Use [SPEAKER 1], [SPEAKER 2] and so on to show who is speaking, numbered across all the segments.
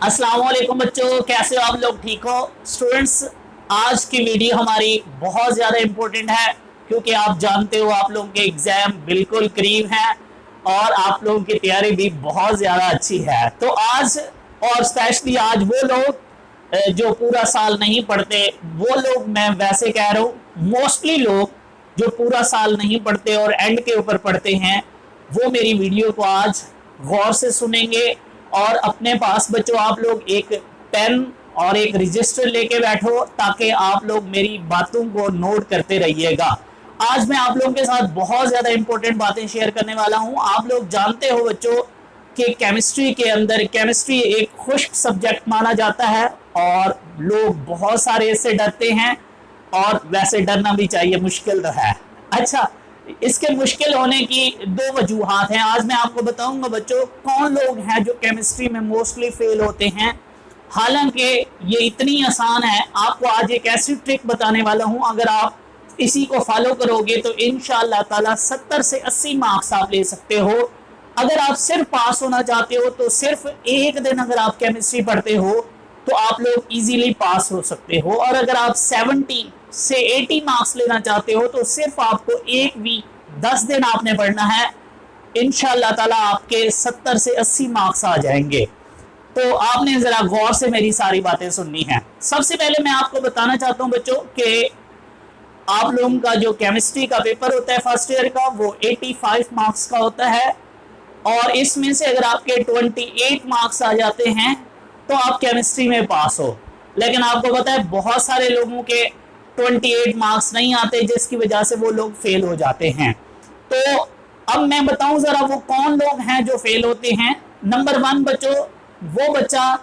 [SPEAKER 1] अस्सलाम वालेकुम बच्चों, कैसे हो आप लोग? ठीक हो स्टूडेंट्स? आज की वीडियो हमारी बहुत ज़्यादा इम्पोर्टेंट है क्योंकि आप जानते हो आप लोगों के एग्ज़ाम बिल्कुल करीब हैं और आप लोगों की तैयारी भी बहुत ज़्यादा अच्छी है। तो आज और स्पेशली आज वो लोग जो पूरा साल नहीं पढ़ते, वो लोग, मैं वैसे कह रहा हूँ, मोस्टली लोग जो पूरा साल नहीं पढ़ते और एंड के ऊपर पढ़ते हैं, वो मेरी वीडियो को आज गौर से सुनेंगे। और अपने पास बच्चों आप लोग एक पेन और एक रजिस्टर लेके बैठो ताकि आप लोग मेरी बातों को नोट करते रहिएगा। आज मैं आप लोगों के साथ बहुत ज़्यादा इंपॉर्टेंट बातें शेयर करने वाला हूं। आप लोग जानते हो बच्चों कि केमिस्ट्री के अंदर केमिस्ट्री एक खुश्क सब्जेक्ट माना जाता है और लोग बहुत सारे इससे डरते हैं और वैसे डरना भी चाहिए, मुश्किल तो है। अच्छा, इसके मुश्किल होने की दो वजूहात हैं। आज मैं आपको बताऊंगा बच्चों कौन लोग हैं जो केमिस्ट्री में मोस्टली फेल होते हैं। हालांकि ये इतनी आसान है, आपको आज एक ऐसी ट्रिक बताने वाला हूं, अगर आप इसी को फॉलो करोगे तो इंशाअल्लाह ताला 70 से 80 मार्क्स आप ले सकते हो। अगर आप सिर्फ पास होना चाहते हो तो सिर्फ एक दिन अगर आप केमिस्ट्री पढ़ते हो तो आप लोग इजीली पास हो सकते हो, और अगर आप 70 से 80 मार्क्स लेना चाहते हो तो सिर्फ आपको एक वीक 10 दिन आपने पढ़ना है। इंशाअल्लाह ताला आपके 70 से 80 मार्क्स आ जाएंगे। तो आपने जरा गौर से मेरी सारी बातें सुननी है। सबसे पहले मैं आपको बताना चाहता हूं बच्चों कि आप लोगों का जो केमिस्ट्री का पेपर होता है फर्स्ट ईयर का, वो 85 मार्क्स का होता है, और इसमें से अगर आपके 28 मार्क्स आ जाते हैं तो आप केमिस्ट्री में पास हो। लेकिन आपको पता है बहुत सारे लोगों के 28 मार्क्स नहीं आते, जिसकी वजह से वो लोग फेल हो जाते हैं। तो अब मैं बताऊं जरा वो कौन लोग हैं जो फेल होते हैं। नंबर 1 बच्चों, वो बच्चा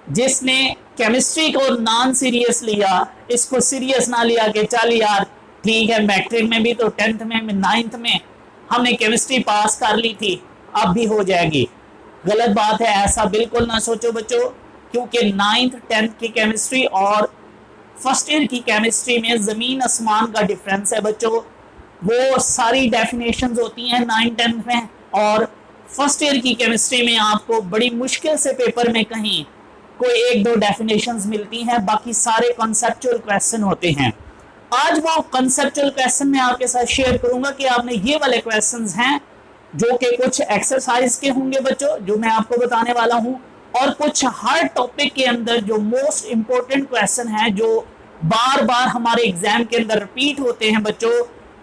[SPEAKER 1] जिसने केमिस्ट्री को नॉन सीरियस लिया, इसको सीरियस ना लिया कि चल यार ठीक है, मैट्रिक में भी तो 10th में 9th में हमने केमिस्ट्री पास कर ली थी, अब भी हो जाएगी। गलत बात है, ऐसा बिल्कुल ना सोचो बच्चों, क्योंकि 9th 10th की केमिस्ट्री और फर्स्ट ईयर की केमिस्ट्री में ज़मीन आसमान का डिफरेंस है बच्चों। वो सारी डेफिनेशंस होती हैं 9th 10th में, और फर्स्ट ईयर की केमिस्ट्री में आपको बड़ी मुश्किल से पेपर में कहीं कोई एक दो डेफिनेशंस मिलती हैं, बाकी सारे कॉन्सेप्चुअल क्वेश्चन होते हैं। आज वो कॉन्सेप्चुअल क्वेश्चन मैं आपके साथ शेयर करूंगा कि आपने ये वाले क्वेश्चंस हैं जो कि कुछ एक्सरसाइज के होंगे बच्चों, जो मैं आपको बताने वाला हूं, और कुछ हर टॉपिक के अंदर जो मोस्ट इंपॉर्टेंट क्वेश्चन है जो बार बार हमारे एग्जाम के अंदर रिपीट होते हैं बच्चों,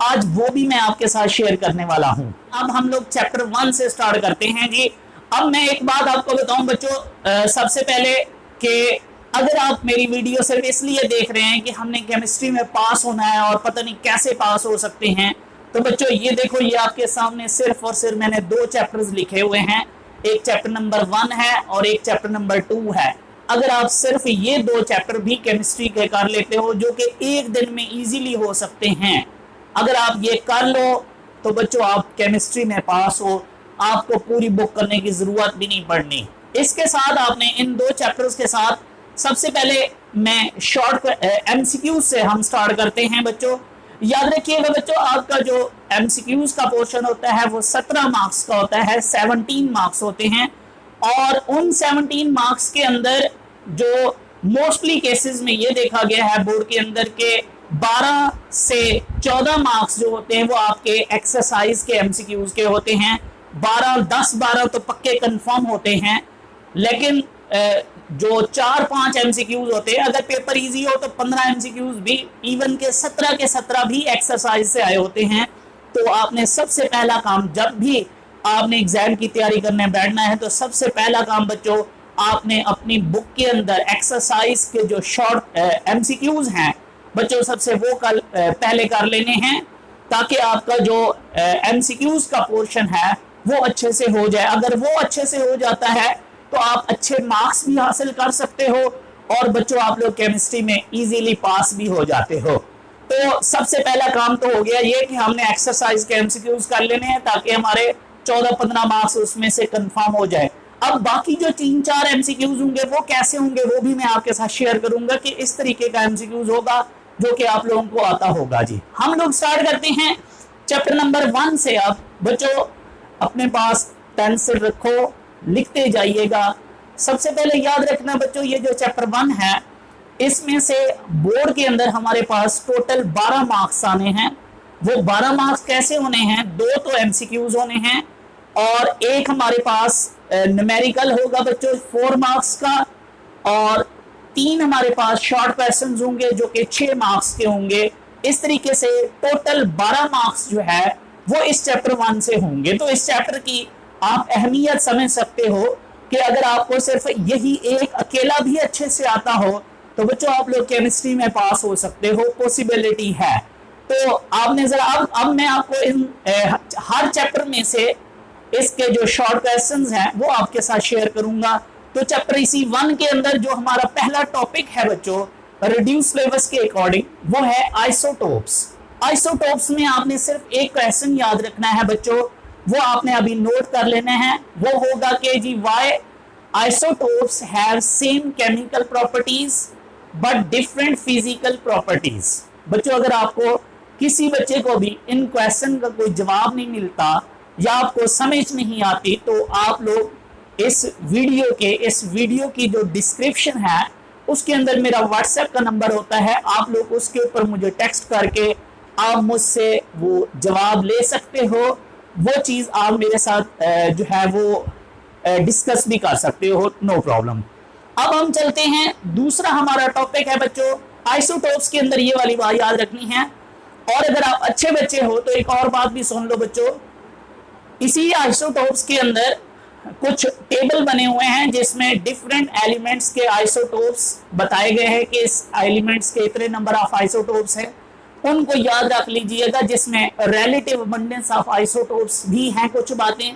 [SPEAKER 1] आज वो भी मैं आपके साथ शेयर करने वाला हूं। अब हम लोग चैप्टर 1 से स्टार्ट करते हैं जी। अब मैं एक बात आपको बताऊं बच्चों, सबसे पहले कि अगर आप मेरी वीडियो सिर्फ इसलिए देख रहे हैं कि हमने केमिस्ट्री में पास होना है और पता नहीं कैसे पास हो सकते हैं, तो बच्चों ये देखो, ये आपके सामने सिर्फ और सिर्फ मैंने 2 चैप्टर्स लिखे हुए हैं। एक चैप्टर नंबर 1 है और एक चैप्टर नंबर 2 है। अगर आप सिर्फ ये 2 चैप्टर भी केमिस्ट्री के कर लेते हो, जो कि एक दिन में इजीली हो सकते हैं, अगर आप ये कर लो तो बच्चों आप केमिस्ट्री में पास हो, आपको पूरी बुक करने की जरूरत भी नहीं पड़नी। इसके साथ आपने इन 2 चैप्टर्स के साथ सबसे पहले मैं शॉर्ट MCQ से हम स्टार्ट करते हैं बच्चों। याद रखिएगा बच्चों, आपका जो MCQs का पोर्शन होता है वो 17 मार्क्स का होता है, 17 मार्क्स होते हैं, और उन 17 मार्क्स के अंदर जो मोस्टली केसेस में ये देखा गया है बोर्ड के अंदर के 12 से 14 मार्क्स जो होते हैं वो आपके एक्सरसाइज के MCQs के होते हैं। 10-12 तो पक्के कंफर्म होते हैं, लेकिन जो 4-5 MCQs होते हैं, अगर पेपर इजी हो तो 15 MCQs भी, इवन के 17 भी एक्सरसाइज से आए होते हैं। तो आपने सबसे पहला काम, जब भी आपने एग्जाम की तैयारी करने बैठना है, तो सबसे पहला काम बच्चों आपने अपनी बुक के अंदर एक्सरसाइज के जो शॉर्ट MCQs हैं बच्चों, सबसे वो पहले कर लेने हैं, ताकि आपका जो MCQs का पोर्शन है वो अच्छे से हो जाए। अगर वो अच्छे से हो जाता है तो आप अच्छे मार्क्स भी हासिल कर सकते हो, और बच्चों आप लोग केमिस्ट्री में इजीली पास भी हो जाते हो। तो सबसे पहला काम तो हो गया ये कि हमने एक्सरसाइज के MCQs कर लेने हैं, ताकि हमारे 14-15 मार्क्स उसमें से कंफर्म हो जाए। अब बाकी जो 3-4 MCQs होंगे वो कैसे होंगे वो भी मैं आपके साथ शेयर करूंगा कि इस तरीके का MCQs होगा जो कि आप लोगों को आता होगा जी। हम लोग स्टार्ट करते हैं चैप्टर नंबर 1 से। अब बच्चों अपने पास पेंसिल रखो, लिखते जाइएगा। सबसे पहले याद रखना बच्चों, ये जो चैप्टर 1 है इसमें से बोर्ड के अंदर हमारे पास टोटल 12 मार्क्स आने हैं। वो 12 मार्क्स कैसे होने हैं, 2 तो एमसीक्यूज होने हैं और एक हमारे पास न्यूमेरिकल होगा बच्चों 4 मार्क्स का, और 3 हमारे पास शॉर्ट क्वेश्चंस होंगे जो कि 6 मार्क्स के होंगे। इस तरीके से टोटल 12 मार्क्स जो है वो इस चैप्टर 1 से होंगे। तो इस चैप्टर की आप अहमियत समझ सकते हो कि अगर आपको सिर्फ यही एक अकेला भी अच्छे से आता हो तो बच्चों आप लोग केमिस्ट्री में पास हो सकते हो, पॉसिबिलिटी है। तो आपने जरा अब मैं आपको इन हर चैप्टर में से इसके जो शॉर्ट क्वेश्चंस हैं वो आपके साथ शेयर करूंगा। तो चैप्टर इसी 1 के अंदर जो हमारा पहला टॉपिक है बच्चों रिड्यूस फ्लेवर्स के अकॉर्डिंग, वो है आइसोटोप्स। आइसोटोप्स में आपने सिर्फ एक क्वेश्चन याद रखना है बच्चों, वो आपने अभी नोट कर लेना है। वो होगा कि जी why isotopes have same chemical properties but different physical properties. बच्चों अगर आपको किसी बच्चे को भी इन क्वेश्चन का कोई जवाब नहीं मिलता या आपको समझ नहीं आती तो आप लोग इस वीडियो की जो डिस्क्रिप्शन है उसके अंदर मेरा व्हाट्सएप का नंबर होता है, आप लोग उसके ऊपर मुझे टेक्स्ट करके आप मुझसे वो जवाब ले सकते हो। वो चीज आप मेरे साथ जो है वो डिस्कस भी कर सकते हो, नो प्रॉब्लम। अब हम चलते हैं, दूसरा हमारा टॉपिक है बच्चों आइसोटोप्स के अंदर ये वाली बात याद रखनी है। और अगर आप अच्छे बच्चे हो तो एक और बात भी सुन लो बच्चों, इसी आइसोटोप्स के अंदर कुछ टेबल बने हुए हैं जिसमें डिफरेंट एलिमेंट्स के आइसोटोप्स बताए गए हैं कि इस एलिमेंट्स के इतने नंबर ऑफ आइसोटोप्स हैं, उनको याद रख लीजिएगा। जिसमें रिलेटिव अबंडेंस ऑफ आइसोटोप्स भी हैं, कुछ बातें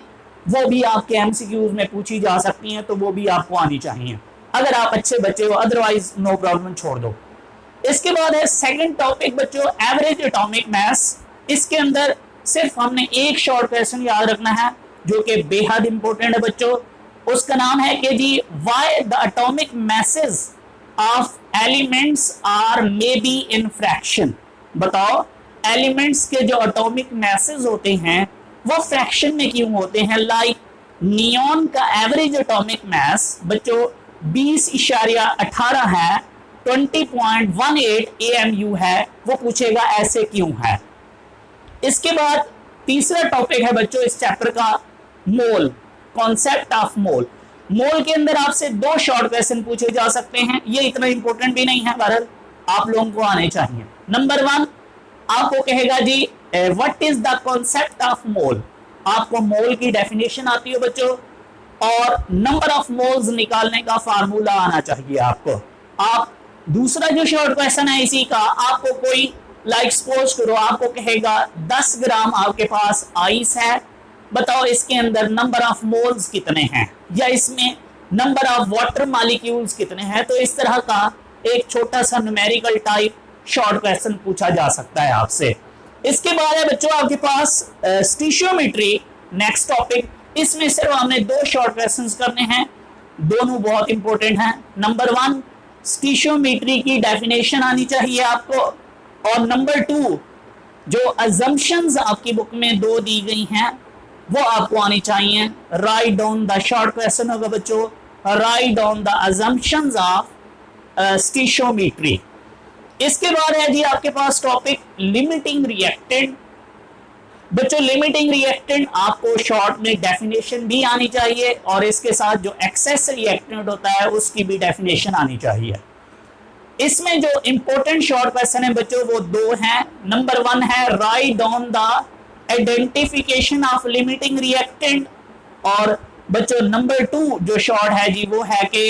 [SPEAKER 1] वो भी आपके एमसीक्यूज में पूछी जा सकती हैं, तो वो भी आपको आनी चाहिए अगर आप अच्छे बच्चे हो, अदरवाइज नो प्रॉब्लम, छोड़ दो। इसके बाद है सेकंड टॉपिक बच्चों एवरेज एटॉमिक मास। इसके अंदर सिर्फ हमने एक शॉर्ट क्वेश्चन याद रखना है जो कि बेहद इंपॉर्टेंट है बच्चों। उसका नाम है कि जी why the atomic masses of elements are may be in fraction. बताओ एलिमेंट्स के जो एटॉमिक मैसेज होते हैं वो फ्रैक्शन में क्यों होते हैं। लाइक नियॉन का एवरेज एटॉमिक मास बच्चों 20.18 है, 20.18 AMU है, वो पूछेगा ऐसे क्यों है। इसके बाद तीसरा टॉपिक है बच्चों इस चैप्टर का मोल, कॉन्सेप्ट ऑफ मोल। मोल के अंदर आपसे 2 शॉर्ट क्वेश्चन पूछे जा सकते हैं, ये इतना इंपॉर्टेंट भी नहीं है, बहरहाल आप लोगों को आने चाहिए। नंबर 1 आपको कहेगा जी what is the concept of mole, आपको मोल की डेफिनेशन आती है बच्चों, और नंबर ऑफ मोल्स निकालने का फार्मूला आना चाहिए आपको। आप दूसरा जो शॉर्ट क्वेश्चन है इसी का, आपको कोई लाइक सपोज करो आपको कहेगा 10 ग्राम आपके पास आइस है, बताओ इसके अंदर नंबर ऑफ मोल्स कितने हैं या इसमें नंबर ऑफ वाटर मॉलिक्यूल्स कितने हैं। तो इस तरह का एक छोटा सा न्यूमेरिकल टाइप शॉर्ट क्वेश्चन पूछा जा सकता है आपसे। इसके बाद है बच्चों आपके पास स्टीशियोमेट्री, नेक्स्ट टॉपिक। इसमें सिर्फ हमने 2 शॉर्ट क्वेश्चंस करने हैं, दोनों बहुत इंपॉर्टेंट हैं। नंबर 1 स्टीशियोमेट्री की डेफिनेशन आनी चाहिए आपको, और नंबर 2 जो अजम्पशंस आपकी बुक में 2 दी गई हैं वो आपको आनी चाहिए। Write down the short question होगा बच्चों, write down the assumptions of stoichiometry. इसके बाद है जी आपके पास टॉपिक लिमिटिंग रिएक्टेंट। बच्चों लिमिटिंग रिएक्टेंट आपको शॉर्ट में डेफिनेशन भी आनी चाहिए और इसके साथ जो एक्सेस रिएक्टेंट होता है उसकी भी डेफिनेशन आनी चाहिए। इसमें जो इंपॉर्टेंट शॉर्ट क्वेश्चन है बच्चों वो 2 हैं। नंबर 1 है right down the identification of limiting reactant, और बच्चों नंबर 2 जो शॉर्ट है जी वो है कि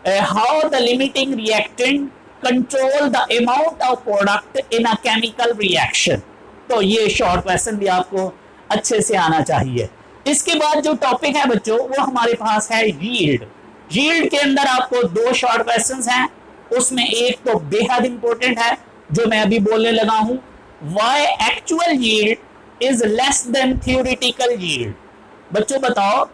[SPEAKER 1] how the limiting reactant control the amount of product in a chemical reaction. तो ये शॉर्ट क्वेश्चन भी आपको अच्छे से आना चाहिए। इसके बाद जो टॉपिक है बच्चों वो हमारे पास है यील्ड। यील्ड के अंदर आपको 2 शॉर्ट क्वेश्चंस हैं, उसमें एक तो बेहद इंपॉर्टेंट है जो मैं अभी बोलने लगा हूं, why actual yield is less then theoretical yield. बच्चों बताओ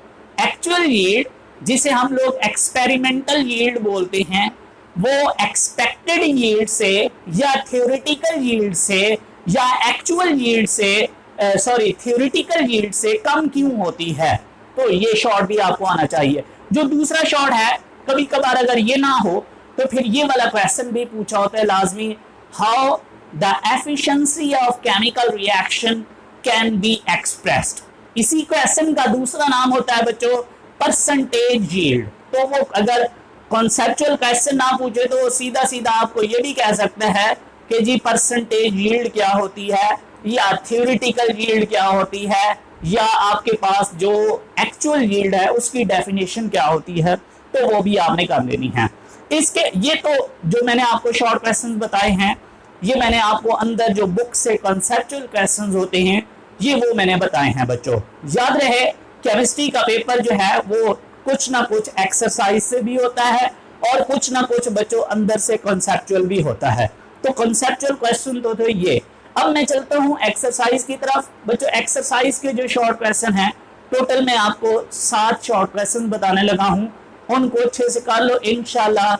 [SPEAKER 1] एक्चुअल यील्ड जिसे हम लोग एक्सपेरिमेंटल यील्ड बोलते हैं वो एक्सपेक्टेड यील्ड से या थ्योरेटिकल यील्ड से या एक्चुअल यील्ड से थ्योरेटिकल यील्ड से कम क्यों होती है। तो ये शॉर्ट भी आपको आना चाहिए। जो दूसरा शॉर्ट है, कभी कभार अगर ये ना हो तो फिर ये वाला क्वेश्चन भी पूछा होता है लाजमी, how the efficiency of chemical reaction can be expressed. इसी क्वेश्चन का दूसरा नाम होता है बच्चों परसेंटेज यील्ड। तो वो अगर कॉन्सेप्चुअल क्वेश्चन ना पूछे तो सीधा सीधा आपको ये भी कह सकता है कि जी परसेंटेज यील्ड क्या होती है, या थ्योरेटिकल यील्ड क्या होती है, या आपके पास जो एक्चुअल यील्ड है उसकी डेफिनेशन क्या होती है, तो वो भी आपने कर लेनी है। इसके ये तो जो मैंने आपको शॉर्ट क्वेश्चंस बताए हैं, ये मैंने आपको अंदर जो बुक से कॉन्सेप्चुअल क्वेश्चंस होते हैं ये वो मैंने बताए हैं बच्चों। याद रहे केमिस्ट्री का पेपर जो है वो कुछ ना कुछ एक्सरसाइज से भी होता है और कुछ ना कुछ बच्चों अंदर से कॉन्सेप्चुअल भी होता है। तो कॉन्सेप्चुअल क्वेश्चन तो ये। अब मैं चलता हूं एक्सरसाइज की तरफ। बच्चों एक्सरसाइज के जो शॉर्ट क्वेश्चन हैं, टोटल मैं आपको 7 शॉर्ट क्वेश्चन बताने लगा हूं, उनको अच्छे से कर लो इंशाल्लाह।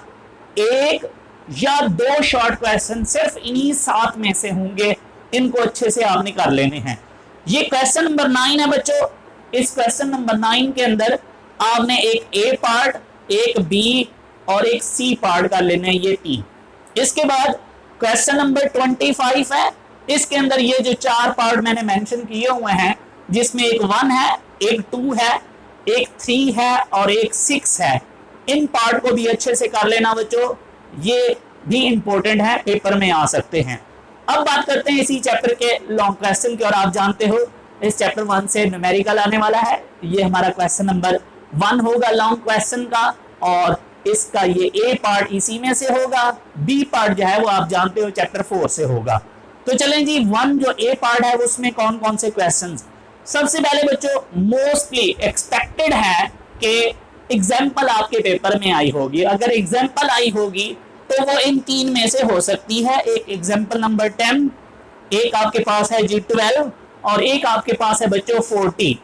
[SPEAKER 1] 1 या 2 शॉर्ट क्वेश्चन सिर्फ इन्हीं 7 में से होंगे, इनको अच्छे से आपने कर लेने हैं। ये क्वेश्चन नंबर 9 है बच्चों। इस क्वेश्चन नंबर 9 के अंदर आपने एक ए पार्ट, एक बी और एक सी पार्ट कर लेना है, ये 3। इसके बाद क्वेश्चन नंबर 25 है। इसके अंदर ये जो 4 पार्ट मैंने मेंशन किए हुए हैं, जिसमें एक 1 है, एक 2 है, एक 3 है और एक 6 है, इन पार्ट को भी अच्छे से कर लेना बच्चों, ये भी इंपॉर्टेंट है, पेपर में आ सकते हैं। अब बात करते हैं इसी चैप्टर के लॉन्ग क्वेश्चन की, और आप जानते हो इस चैप्टर 1 से न्यूमेरिकल आने वाला है। ये हमारा क्वेश्चन नंबर 1 होगा लॉन्ग क्वेश्चन का, और इसका ये ए पार्ट इसी में से होगा, बी पार्ट जो है वो आप जानते हो चैप्टर 4 से होगा। तो चलें जी, 1 जो ए पार्ट है उसमें कौन कौन से क्वेश्चंस। सबसे पहले बच्चों मोस्टली एक्सपेक्टेड है कि एग्जाम्पल आपके पेपर में आई होगी। अगर एग्जाम्पल आई होगी तो वो इन 3 में से हो सकती है। एक एग्जाम्पल नंबर 10, एक आपके पास है जी 12 और एक आपके पास है बच्चों 40।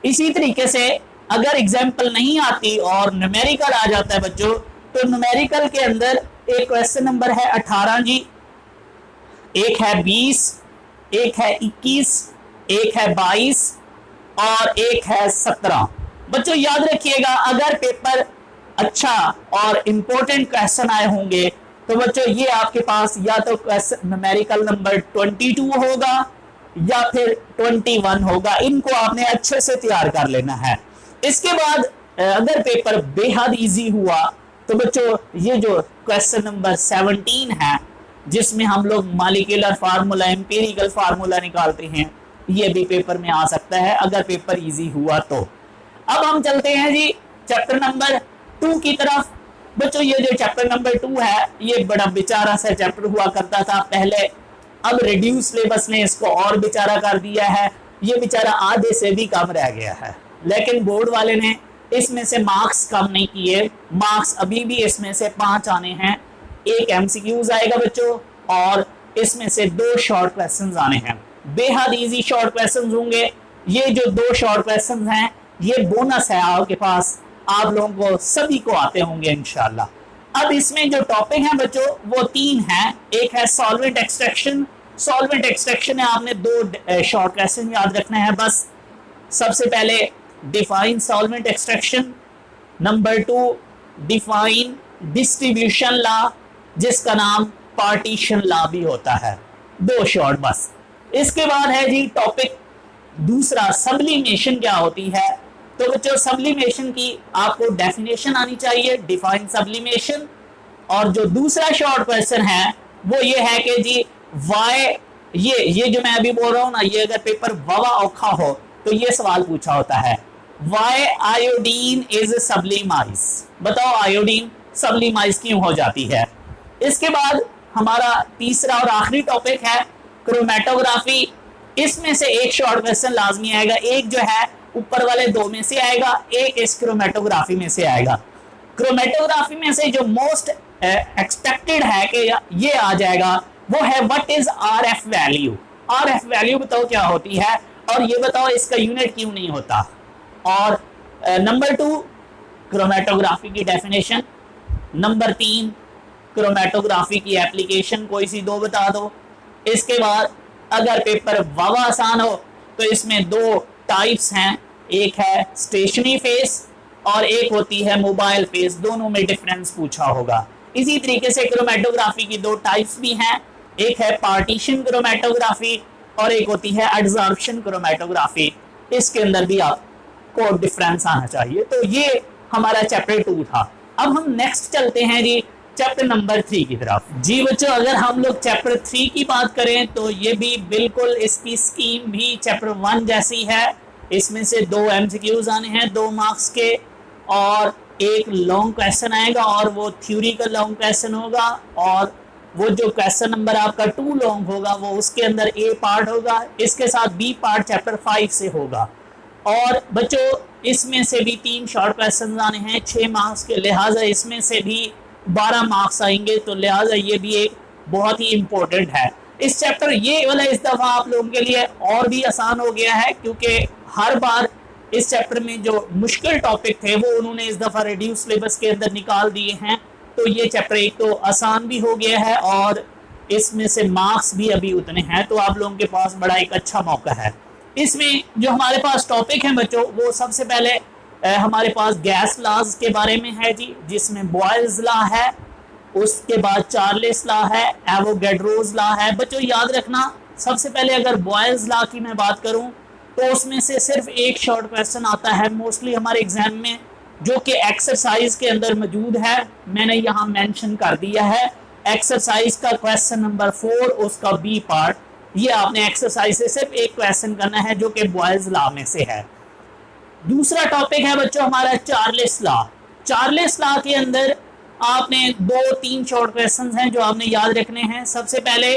[SPEAKER 1] इसी तरीके से अगर एग्जाम्पल नहीं आती और न्यूमेरिकल आ जाता है बच्चों, तो न्यूमेरिकल के अंदर एक क्वेश्चन नंबर है 18 जी, एक है 20, एक है 21, एक है 22 और एक है 17। बच्चों याद रखिएगा, अगर पेपर अच्छा और इंपॉर्टेंट क्वेश्चन आए होंगे तो बच्चों ये आपके पास या तो क्वेश्चन न्यूमेरिकल नंबर 22 होगा या फिर 21 होगा। इनको आपने अच्छे से तैयार कर लेना है। इसके बाद अगर पेपर बेहद इजी हुआ तो बच्चों ये जो क्वेश्चन नंबर 17 है, जिसमें हम लोग मॉलिक्यूलर फार्मूला, एम्पिरिकल फार्मूला निकालते हैं, ये भी पेपर में आ सकता है अगर पेपर इजी हुआ तो। अब हम चलते हैं जी चैप्टर नंबर 2 की तरफ। बच्चों ये जो चैप्टर नंबर 2 है ये बड़ा बेचारा सा चैप्टर हुआ करता था पहले, अब रिड्यूस सिलेबस ने इसको और बेचारा कर दिया है। ये बेचारा आधे से भी कम रह गया है, लेकिन बोर्ड वाले ने इसमें से मार्क्स कम नहीं किए। मार्क्स अभी भी इसमें से 5 आने हैं। एक एमसीक्यूज आएगा बच्चों और इसमें से 2 शॉर्ट क्वेश्चंस आने हैं। बेहद इजी शॉर्ट क्वेश्चंस होंगे। ये जो 2 शॉर्ट क्वेश्चंस हैं ये बोनस है आपके पास, आप लोगों को सभी को आते होंगे इंशाल्लाह। अब इसमें जो टॉपिक हैं बच्चों वो 3 हैं। एक है सॉल्वेंट एक्सट्रैक्शन। सॉल्वेंट एक्सट्रैक्शन में आपने 2 शॉर्ट क्वेश्चन याद रखना है बस। सबसे पहले define solvent extraction, number 2 define distribution law, जिसका नाम पार्टीशन लॉ भी होता है। 2 शॉर्ट बस। इसके बाद है जी टॉपिक दूसरा सब्लिमेशन क्या होती है। तो बच्चों सब्लिमेशन की आपको डेफिनेशन आनी चाहिए, डिफाइन सब्लिमेशन। और जो दूसरा शॉर्ट क्वेश्चन है वो ये है कि जी वाई, ये जो मैं अभी बोल रहा हूँ ना, ये अगर पेपर वावा औखा हो तो ये सवाल पूछा होता है, वाई आयोडीन इज सब्लिमाइज। बताओ आयोडीन सब्लिमाइज क्यों हो जाती है। इसके बाद हमारा तीसरा और आखिरी टॉपिक है क्रोमेटोग्राफी। इसमें से एक शॉर्ट क्वेश्चन लाजमी आएगा, एक जो है ऊपर वाले 2 में से आएगा, एक इस क्रोमेटोग्राफी में से आएगा। क्रोमेटोग्राफी में से जो मोस्ट एक्सपेक्टेड है कि ये आ जाएगा वो है what is RF value. RF value बताओ क्या होती है, और ये बताओ इसका यूनिट क्यों नहीं होता। और नंबर 2 क्रोमेटोग्राफी की डेफिनेशन, नंबर 3 क्रोमेटोग्राफी की एप्लीकेशन, कोई सी 2 बता दो। इसके बाद अगर पेपर वावा आसान हो तो इसमें 2 टाइप्स हैं, एक है स्टेशनरी फेस और एक होती है मोबाइल फेज, दोनों में डिफरेंस पूछा होगा। इसी तरीके से क्रोमेटोग्राफी की दो टाइप्स भी हैं, एक है पार्टीशन क्रोमेटोग्राफी और एक होती है एडजॉर्प्शन क्रोमेटोग्राफी। इसके अंदर भी आपको डिफरेंस आना चाहिए। तो ये हमारा चैप्टर 2 था। अब हम नेक्स्ट चलते हैं जी चैप्टर नंबर 3 की तरफ। जी बच्चों, अगर हम लोग चैप्टर 3 की बात करें तो ये भी बिल्कुल इसकी स्कीम भी चैप्टर 1 जैसी है। इसमें से 2 एमसीक्यूज आने हैं 2 मार्क्स के, और एक लॉन्ग क्वेश्चन आएगा और वो थ्योरी का लॉन्ग क्वेश्चन होगा, और वो जो क्वेश्चन नंबर आपका 2 लॉन्ग होगा वो उसके अंदर ए पार्ट होगा, इसके साथ बी पार्ट चैप्टर 5 से होगा। और बच्चों इसमें से भी 3 शॉर्ट क्वेश्चन आने हैं 6 मार्क्स के, लिहाजा इसमें से भी 12 मार्क्स आएंगे, तो लिहाजा ये भी एक बहुत ही इम्पोर्टेंट है। इस चैप्टर ये वाला इस दफ़ा आप लोगों के लिए और भी आसान हो गया है, क्योंकि हर बार इस चैप्टर में जो मुश्किल टॉपिक थे वो उन्होंने इस दफ़ा रिड्यूस सिलेबस के अंदर निकाल दिए हैं। तो ये चैप्टर एक तो आसान भी हो गया है और इसमें से मार्क्स भी अभी उतने हैं, तो आप लोगों के पास बड़ा एक अच्छा मौका है। इसमें जो हमारे पास टॉपिक हैं बच्चों, वो सबसे पहले हमारे पास गैस लॉज के बारे में है जी, जिसमें बॉयल्स लॉ है, उसके बाद चार्ल्स लॉ है, एवोगैड्रोज लॉ है। बच्चों याद रखना, सबसे पहले अगर बॉयल्स लॉ की मैं बात करूं तो उसमें से सिर्फ एक शॉर्ट क्वेश्चन आता है मोस्टली हमारे एग्जाम में, जो कि एक्सरसाइज के अंदर मौजूद है। मैंने यहाँ मेंशन कर दिया है एक्सरसाइज का क्वेश्चन नंबर 4, उसका बी पार्ट। ये आपने एक्सरसाइज से सिर्फ एक क्वेश्चन करना है जो कि बॉयल्स लॉ में से है। दूसरा टॉपिक है बच्चों हमारा चार्ल्स लॉ। चार्ल्स लॉ के अंदर आपने 2-3 शॉर्ट क्वेश्चंस हैं जो आपने याद रखने हैं। सबसे पहले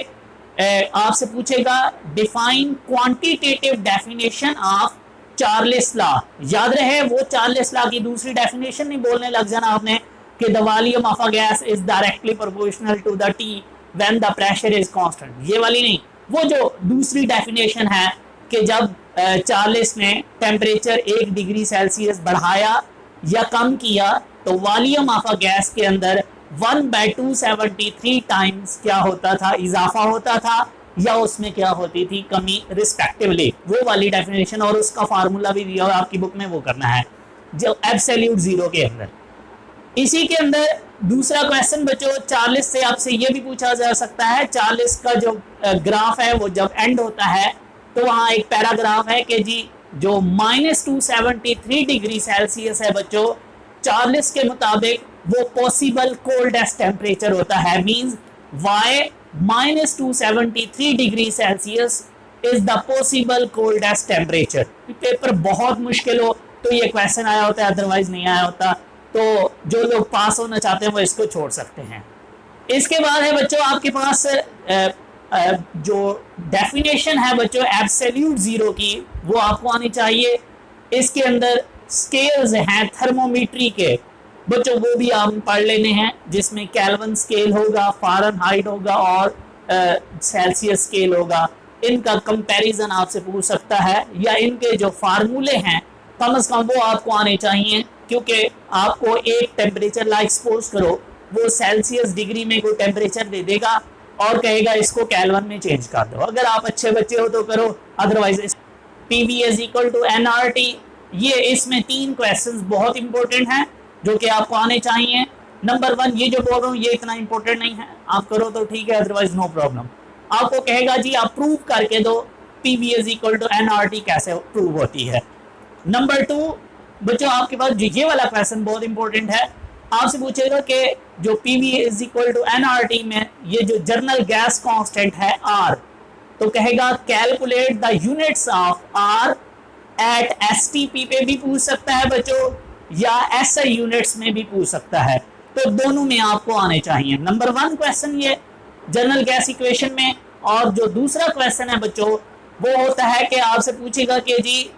[SPEAKER 1] आपसे पूछेगा define quantitative definition of Charles law. याद रहे वो चार्ल्स लॉ की दूसरी डेफिनेशन नहीं बोलने लग जाना आपने कि the volume of a gas is directly proportional to the T when the pressure is constant. ये वाली नहीं, वो जो दूसरी डेफिनेशन है कि जब चार्ल्स ने टेम्परेचर 1 डिग्री सेल्सियस बढ़ाया या कम किया तो वॉल्यूम ऑफ अ गैस के अंदर 1/273 टाइम्स क्या होता था, इजाफा होता था, या उसमें क्या होती थी, कमी रिस्पेक्टिवली। वो वाली डेफिनेशन और उसका फार्मूला भी दिया हुआ आपकी बुक में, वो करना है जो एब्सोल्यूट जीरो के अंदर। इसी के अंदर दूसरा क्वेश्चन बच्चों चार्ल्स से आपसे ये भी पूछा जा सकता है। चार्ल्स का जो ग्राफ है वो जब एंड होता है तो वहाँ एक पैराग्राफ है कि जी जो -273 डिग्री सेल्सियस है बच्चों, चार्ल्स के मुताबिक वो पॉसिबल कोल्डेस्ट टेम्परेचर होता है। Means why -273 degree celsius is the possible coldest temperature. Paper बहुत मुश्किल हो तो ये क्वेश्चन आया होता है, अदरवाइज नहीं आया होता। तो जो लोग पास होना चाहते हैं वो इसको छोड़ सकते हैं। इसके बाद है बच्चों आपके पास जो डेफिनेशन है बच्चों एब्सोल्यूट जीरो की, वो आपको आनी चाहिए। इसके अंदर स्केल्स हैं थर्मोमीट्री के बच्चों, वो भी आप पढ़ लेने हैं, जिसमें केल्विन स्केल होगा, फ़ारेनहाइट होगा और सेल्सियस स्केल होगा। इनका कंपैरिजन आपसे पूछ सकता है, या इनके जो फार्मूले हैं कम से कम वो आपको आने चाहिए, क्योंकि आपको एक टेम्परेचर लाइक सपोज करो वो सेल्सियस डिग्री में कोई टेम्परेचर दे देगा और कहेगा इसको केल्विन में चेंज कर दो। अगर आप अच्छे बच्चे हो तो करो, अदरवाइज PV = nRT। ये इसमें 3 क्वेश्चंस बहुत इंपॉर्टेंट हैं जो कि आपको आने चाहिए। नंबर 1 ये जो बोल रहा हूँ ये इतना इंपॉर्टेंट नहीं है, आप करो तो ठीक है, अदरवाइज नो प्रॉब्लम। आपको कहेगा जी आप प्रूव करके दो PV = nRT कैसे प्रूव होती है। नंबर 2 बच्चों आपके पास ये वाला क्वेश्चन बहुत इंपॉर्टेंट है, आपसे पूछेगा कि जो PV = nRT में ये जो जर्नल गैस कांस्टेंट है R, तो कहेगा calculate the units of R at STP पे भी पूछ सकता है बच्चों, या SI यूनिट्स में भी पूछ सकता है। तो दोनों में आपको आने चाहिए। नंबर 1 क्वेश्चन ये जर्नल गैस इक्वेशन में, और जो दूसरा क्वेश्चन है बच्चों वो होता है कि आपसे पूछेगा कि जी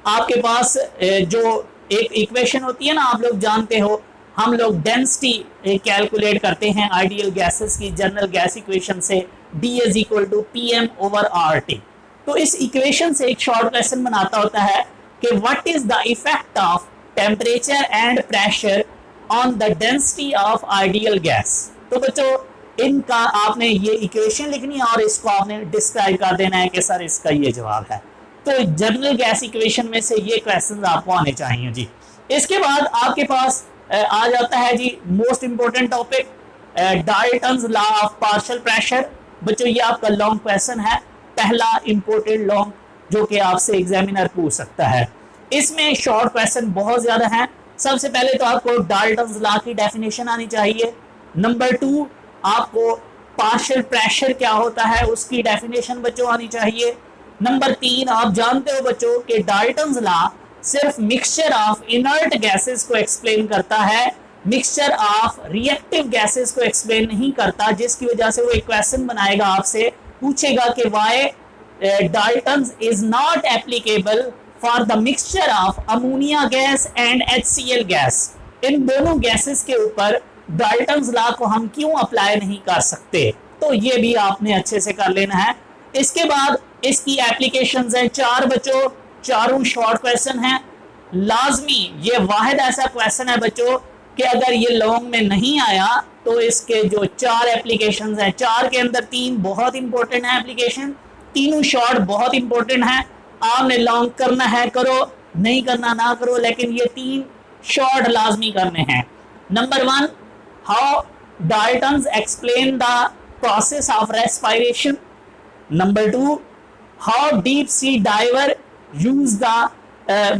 [SPEAKER 1] आपके पास जो एक इक्वेशन होती है ना, आप लोग जानते हो, हम लोग डेंसिटी कैलकुलेट करते हैं आइडियल गैसेस की जर्नल गैस इक्वेशन से, D = PM/RT। तो इस इक्वेशन से एक शॉर्ट क्वेश्चन बनाता होता है कि what is the effect of temperature and pressure on the density of ideal gas. तो बच्चों इनका आपने ये इक्वेशन लिखनी है और इसको आपने डिस्क्राइब कर देना है कि सर इसका ये जवाब है। तो जर्नल गैस इक्वेशन में से ये क्वेश्चंस आपको आने चाहिए जी। इसके बाद आपके पास आ जाता है जी most important topic, Dalton's law of partial pressure. बच्चों ये आपका लॉन्ग क्वेश्चन है, पहला इंपॉर्टेंट लॉन्ग जो कि आपसे एग्जामिनर पूछ सकता है। इसमें शॉर्ट क्वेश्चन बहुत ज्यादा हैं। सबसे पहले तो आपको डाल्टन्स लॉ की डेफिनेशन आनी चाहिए। नंबर 2 आपको पार्शियल प्रेशर क्या होता है उसकी डेफिनेशन बच्चों आनी चाहिए। नंबर 3 आप जानते हो बच्चों कि डाल्टन्स लॉ सिर्फ मिक्सचर ऑफ इनर्ट गैसेस को एक्सप्लेन करता है, मिक्सचर ऑफ रिएक्टिव गैसेस को एक्सप्लेन नहीं करता, जिसकी वजह से वो एक क्वेश्चन बनाएगा, आपसे पूछेगा कि why Dalton's is not applicable for the mixture of ammonia gas and HCl gas. इन दोनों गैसेस के ऊपर डाल्टन्स लॉ को हम क्यों अप्लाई नहीं कर सकते, तो ये भी आपने अच्छे से कर लेना है। इसके बाद इसकी एप्लीकेशंस हैं 4 बच्चों, चारों शॉर्ट क्वेश्चन हैं। लाजमी ये वाहिद ऐसा क्वेश्चन है बच्चों कि अगर ये लॉन्ग में नहीं आया तो इसके जो 4 एप्लीकेशंस हैं, 4 के अंदर 3 बहुत इंपॉर्टेंट है एप्लीकेशन, तीनों शॉर्ट बहुत इंपॉर्टेंट है। आपने लॉन्ग करना है करो, नहीं करना ना करो, लेकिन ये 3 शॉर्ट लाजमी करने हैं। Number 1 how Dalton's explain the process of respiration. Number 2 how deep sea diver use the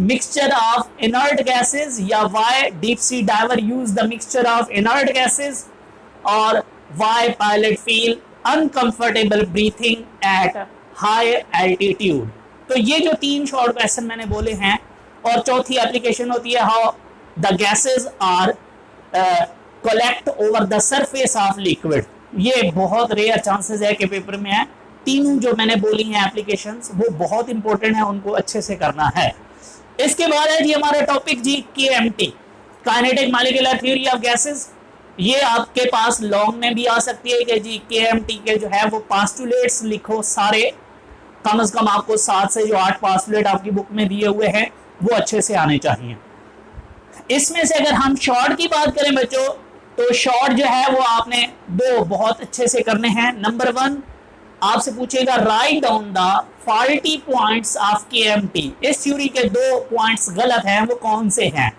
[SPEAKER 1] mixture of inert gases, या why deep sea diver use the mixture of inert gases, और why pilot feel uncomfortable breathing at high altitude। तो ये जो 3 short question मैंने बोले हैं, और चौथी एप्लीकेशन होती है how the gases are collect over the surface of liquid. ये बहुत रेयर चांसेस है कि पेपर में है। तीनों जो मैंने बोली हैं एप्लीकेशंस वो बहुत इंपॉर्टेंट है, उनको अच्छे से करना है। इसके बाद है जी हमारा टॉपिक जी KMT, kinetic molecular theory of gases. ये आपके पास लॉन्ग में भी आ सकती है कि जी KMT के जो है वो पास्टुलेट्स लिखो सारे, कम से कम आपको 7 से जो 8 पास्टुलेट आपकी बुक में दिए हुए हैं वो अच्छे से आने चाहिए। इसमें से अगर हम शॉर्ट की बात करें बच्चों, तो शॉर्ट जो है वो आपने 2 बहुत अच्छे से करने हैं। नंबर 1 आपसे पूछेगा right down the faulty points of KMT। इस थ्योरी के 2 पॉइंट्स गलत हैं, वो कौन से हैं।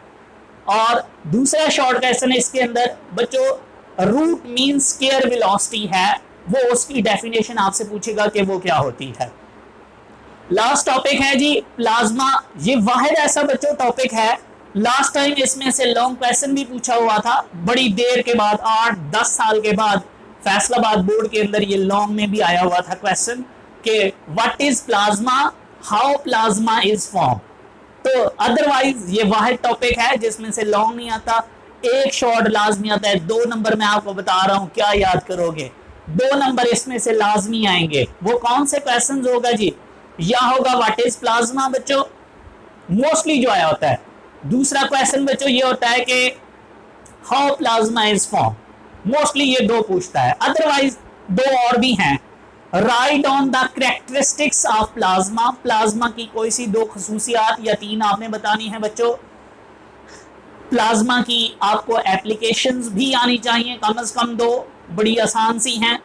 [SPEAKER 1] और दूसरा शॉर्ट क्वेश्चन इसके अंदर बच्चों रूट मीन स्केयर वेलोसिटी है, वो उसकी डेफिनेशन आपसे पूछेगा कि वो क्या होती है। लास्ट टॉपिक है जी प्लाज्मा। ये वाहिद ऐसा बच्चों टॉपिक है, लास्ट टाइम इसमें से लॉन्ग क्वेश्चन भी पूछा हुआ था, बड़ी देर के बाद 8-10 साल के बाद फैसलाबाद बोर्ड के अंदर ये लॉन्ग में भी आया हुआ था क्वेश्चन कि what is plasma, how plasma is form. तो अदरवाइज ये वाहिद टॉपिक है जिसमें से लॉन्ग नहीं आता, एक शॉर्ट लाजमी आता है। 2 नंबर मैं आपको बता रहा हूं, क्या याद करोगे, 2 नंबर इसमें से लाजमी आएंगे। वो कौन से क्वेश्चन होगा जी, या होगा व्हाट इज प्लाज्मा बच्चों, मोस्टली जो आया होता है। दूसरा क्वेश्चन बच्चों ये होता है कि how plasma is form, mostly ये 2 पूछता है। अदरवाइज 2 और भी हैं, right on the characteristics of plasma. Plasma की कोई सी 2 खसूसियात या 3 आपने बतानी है बच्चों। प्लाज्मा की आपको एप्लीकेशंस भी आनी चाहिए, कम से कम 2 बड़ी आसान सी हैं।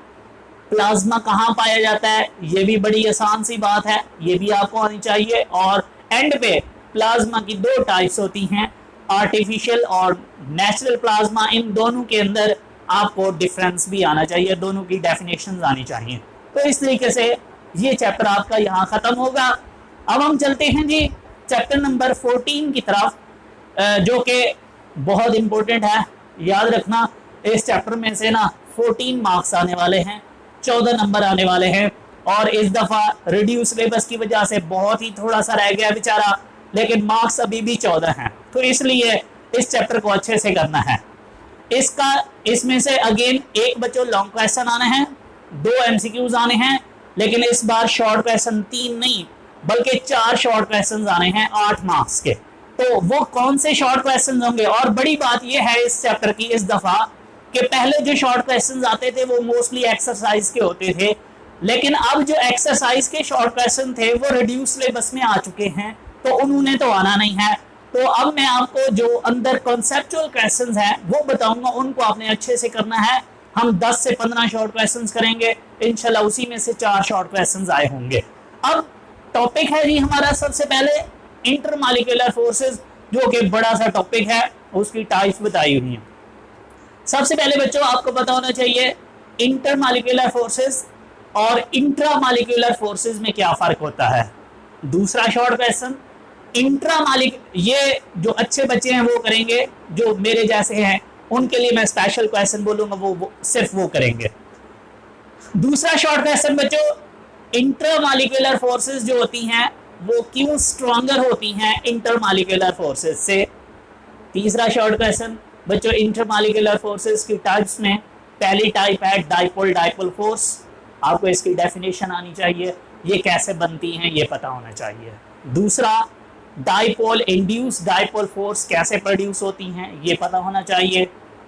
[SPEAKER 1] प्लाज्मा कहाँ पाया जाता है, ये भी बड़ी आसान सी बात है, ये भी आपको आनी चाहिए। और एंड पे प्लाज्मा की 2 टाइप्स होती हैं, आर्टिफिशियल और नेचुरल प्लाज्मा। इन दोनों के अंदर आपको डिफरेंस भी आना चाहिए, दोनों की डेफिनेशंस आनी चाहिए। तो इस तरीके से ये चैप्टर आपका यहाँ खत्म होगा। अब हम चलते हैं जी चैप्टर नंबर 14 की तरफ, जो कि बहुत इंपॉर्टेंट है। याद रखना इस चैप्टर में से ना 14 मार्क्स आने वाले हैं, 14 नंबर आने वाले हैं। और इस दफ़ा रिड्यूस सिलेबस की वजह से बहुत ही थोड़ा सा रह गया बेचारा, लेकिन मार्क्स अभी भी 14 हैं, तो इसलिए इस चैप्टर को अच्छे से करना है। इसमें से अगेन एक बच्चों लॉन्ग क्वेश्चन आने हैं, 2 MCQs आने हैं, लेकिन इस बार शॉर्ट क्वेश्चन 3 नहीं बल्कि 4 शॉर्ट क्वेश्चन आने हैं 8 मार्क्स के। तो वो कौन से शॉर्ट क्वेश्चन होंगे। और बड़ी बात यह है इस चैप्टर की इस दफा कि पहले जो शॉर्ट क्वेश्चन आते थे वो मोस्टली एक्सरसाइज के होते थे, लेकिन अब जो एक्सरसाइज के शॉर्ट क्वेश्चन थे वो रिड्यूस सिलेबस में आ चुके हैं, तो उन्होंने तो आना नहीं है। तो अब मैं आपको जो अंदर कॉन्सेप्चुअल क्वेश्चंस हैं वो बताऊंगा, उनको आपने अच्छे से करना है। हम 10 से 15 शॉर्ट क्वेश्चंस करेंगे इंशाल्लाह, उसी में से 4 शॉर्ट क्वेश्चंस आए होंगे। अब टॉपिक है जी हमारा सबसे पहले इंटरमॉलिक्यूलर फोर्सेस। जो कि बड़ा सा टॉपिक है, उसकी टाइप्स बताई हुई हैं। सबसे पहले बच्चों आपको पता होना चाहिए इंटरमॉलिक्यूलर फोर्सेस और इंट्रामॉलिक्यूलर फोर्सेस में क्या फर्क होता है। दूसरा शॉर्ट क्वेश्चन, ये जो अच्छे बच्चे हैं वो करेंगे, जो मेरे जैसे हैं उनके लिए मैं स्पेशल क्वेश्चन बोलूंगा, वो सिर्फ वो करेंगे। दूसरा शॉर्ट क्वेश्चन बच्चों, इंटरमॉलिक्यूलर फोर्सेस जो होती हैं वो क्यों स्ट्रॉन्गर होती हैं इंटरमॉलिक्यूलर फोर्सेस से। तीसरा शॉर्ट क्वेश्चन बच्चों, इंटरमॉलिक्यूलर फोर्सेस की टाइप्स में पहली टाइप है डाइपोल डाइपोल फोर्स, आपको इसकी डेफिनेशन आनी चाहिए, ये कैसे बनती हैं ये पता होना चाहिए। दूसरा डाइपोल इंड्यूस डाइपोल फोर्स कैसे प्रोड्यूस होती हैं ये पता होना चाहिए।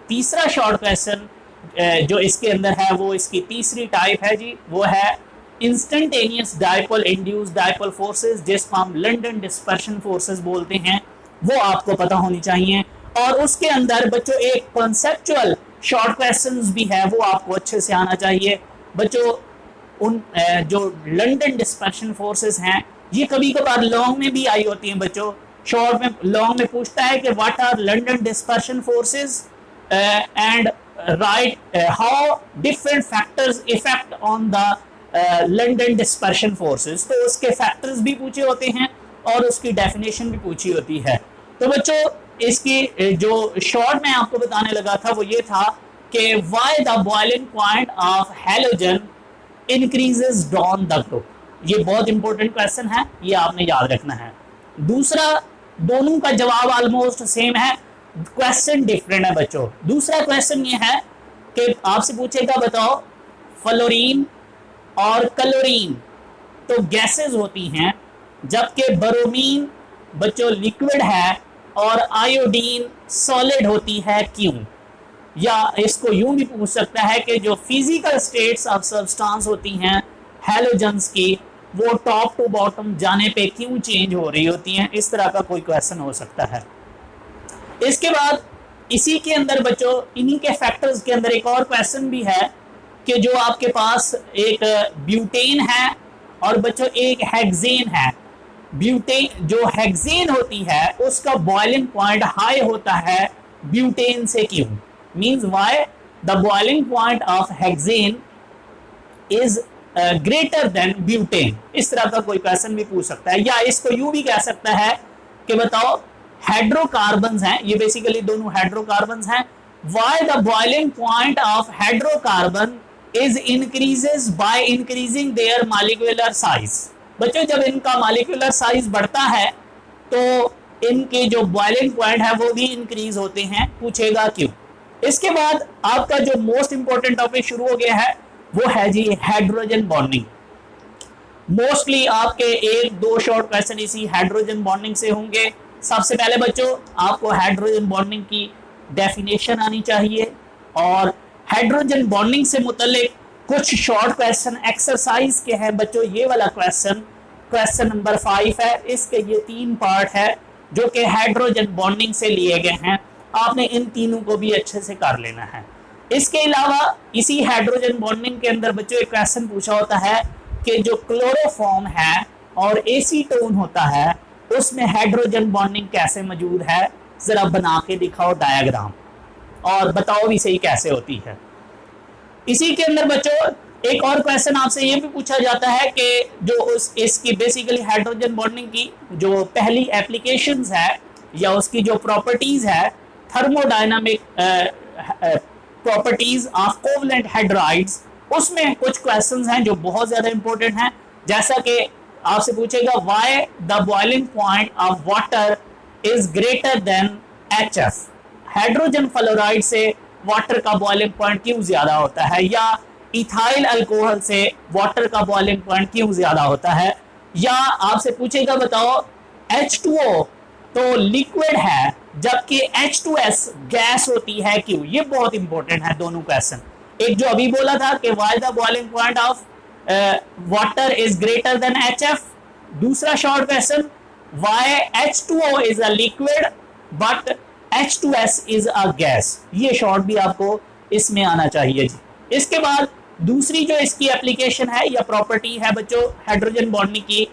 [SPEAKER 1] तीसरा शॉर्ट क्वेश्चन जो इसके अंदर है वो इसकी तीसरी टाइप है जी, वो है instantaneous dipole induce dipole forces, जिसको हम लंडन डिस्पर्शन फोर्सेस बोलते हैं, वो आपको पता होनी चाहिए। और उसके अंदर बच्चों एक कॉन्सेप्चुअल शॉर्ट क्वेश्चंस भी है, वो आपको अच्छे से आना चाहिए बच्चों। उन जो लंडन डिस्पर्शन फोर्सेस हैं ये कभी कभार लॉन्ग में भी आई होती हैं बच्चों। शॉर्ट में लॉन्ग में पूछता है कि what are London dispersion forces and write how different factors effect on the London dispersion forces, तो उसके फैक्टर्स भी पूछे होते हैं और उसकी डेफिनेशन भी पूछी होती है। तो बच्चों इसकी जो शॉर्ट में आपको बताने लगा था वो ये था कि why the boiling point of halogen increases down the group. ये बहुत इंपॉर्टेंट क्वेश्चन है, ये आपने याद रखना है। दूसरा, दोनों का जवाब ऑलमोस्ट सेम है, क्वेश्चन डिफरेंट है बच्चों। दूसरा क्वेश्चन ये है कि आपसे पूछेगा बताओ फ्लोरीन और क्लोरीन तो गैसेस होती हैं, जबकि ब्रोमीन बच्चों लिक्विड है और आयोडीन सॉलिड होती है, क्यों। या इसको यूं भी पूछ सकता है कि जो फिजिकल स्टेट्स ऑफ सब्सटेंस होती हैं हैलोजन्स की, वो टॉप टू बॉटम जाने पे क्यों चेंज हो रही होती हैं, इस तरह का कोई क्वेश्चन हो सकता है। इसके बाद इसी के अंदर बच्चों इन्हीं के फैक्टर्स के अंदर एक और क्वेश्चन भी है कि जो आपके पास एक ब्यूटेन है और बच्चों एक हेक्सेन है। ब्यूटेन जो हेक्सेन होती है उसका बॉइलिंग पॉइंट हाई होता है ब्यूटेन से, क्यों। Means why the boiling point of hexane is greater than butane, इस तरह का कोई क्वेश्चन भी पूछ सकता है। या इसको यूं भी कह सकता है कि बताओ हाइड्रोकार्बन्स हैं, ये बेसिकली दोनों हाइड्रोकार्बन्स हैं, why the boiling point of hydrocarbon is increases by increasing there molecular size. बच्चों जब इनका मॉलिक्यूलर साइज बढ़ता है तो इनके जो बॉइलिंग पॉइंट है वो भी इंक्रीज होते हैं, पूछेगा क्यों। इसके बाद आपका जो मोस्ट इंपॉर्टेंट टॉपिक शुरू हो गया है वो है जी हाइड्रोजन बॉन्डिंग। मोस्टली आपके एक दो शॉर्ट क्वेश्चन इसी हाइड्रोजन बॉन्डिंग से होंगे। सबसे पहले बच्चों आपको हाइड्रोजन बॉन्डिंग की डेफिनेशन आनी चाहिए और हाइड्रोजन बॉन्डिंग से मुतल्लिक कुछ शॉर्ट क्वेश्चन एक्सरसाइज के हैं बच्चों। ये वाला क्वेश्चन नंबर 5 है, इसके ये 3 पार्ट है जो कि हाइड्रोजन बॉन्डिंग से लिए गए हैं, आपने इन तीनों को भी अच्छे से कर लेना है। इसके अलावा इसी हाइड्रोजन बॉन्डिंग के अंदर बच्चों एक क्वेश्चन पूछा होता है कि जो क्लोरोफॉर्म है और एसीटोन होता है उसमें हाइड्रोजन बॉन्डिंग कैसे मौजूद है, जरा बना के दिखाओ डायग्राम और बताओ भी सही कैसे होती है। इसी के अंदर बच्चों एक और क्वेश्चन आपसे ये भी पूछा जाता है कि जो इसकी बेसिकली हाइड्रोजन बॉन्डिंग की जो पहली एप्लीकेशंस है या उसकी जो प्रॉपर्टीज है, thermodynamic properties of covalent hydrides, उसमें कुछ क्वेश्चंस हैं जो बहुत ज्यादा इंपॉर्टेंट हैं। जैसा कि आपसे पूछेगा why the boiling point of water is greater than HF, hydrogen fluoride से वाटर का बॉइलिंग पॉइंट क्यों ज्यादा होता है, या इथाइल अल्कोहल से वाटर का बॉइलिंग पॉइंट क्यों ज्यादा होता है। या आपसे पूछेगा बताओ H2O तो लिक्विड है जबकि H2S गैस होती है, क्यों। ये बहुत इंपॉर्टेंट है दोनों क्वेश्चन। एक जो अभी बोला था कि why the boiling point of water is greater than HF, दूसरा short question why H2O is a liquid but H2S is a gas, ये शॉर्ट भी आपको इसमें आना चाहिए जी। इसके बाद दूसरी जो इसकी एप्लीकेशन है या प्रॉपर्टी है बच्चों हाइड्रोजन बॉन्डिंग की,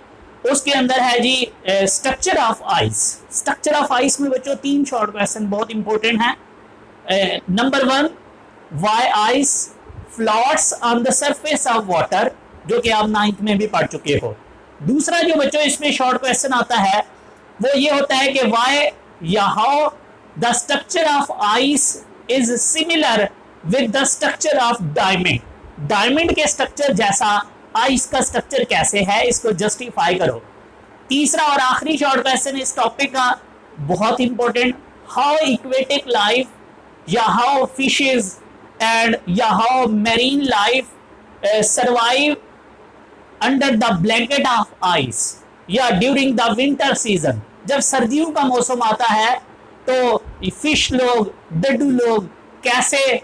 [SPEAKER 1] उसके अंदर है जी structure of ice. Structure of ice में बच्चों 3 शॉर्ट क्वेश्चन बहुत इंपॉर्टेंट हैं। Number 1, why ice floats on the surface of water, जो कि आप 9th में भी पढ़ चुके हो। दूसरा जो बच्चों इसमें शॉर्ट क्वेश्चन आता है वो ये होता है कि व्हाई या how the structure of ice is similar with the structure of diamond. Diamond के स्ट्रक्चर जैसा आइस का स्ट्रक्चर कैसे है, इसको जस्टिफाई करो। तीसरा और आखिरी शॉर्ट क्वेश्चन इस टॉपिक का बहुत इंपॉर्टेंट, हाउ इक्वेटिक लाइफ या हाउ फिशेज एंड या how marine life survive under the blanket of ice या ड्यूरिंग द विंटर सीजन। जब सर्दियों का मौसम आता है तो फिश लोग, डड्डू लोग कैसे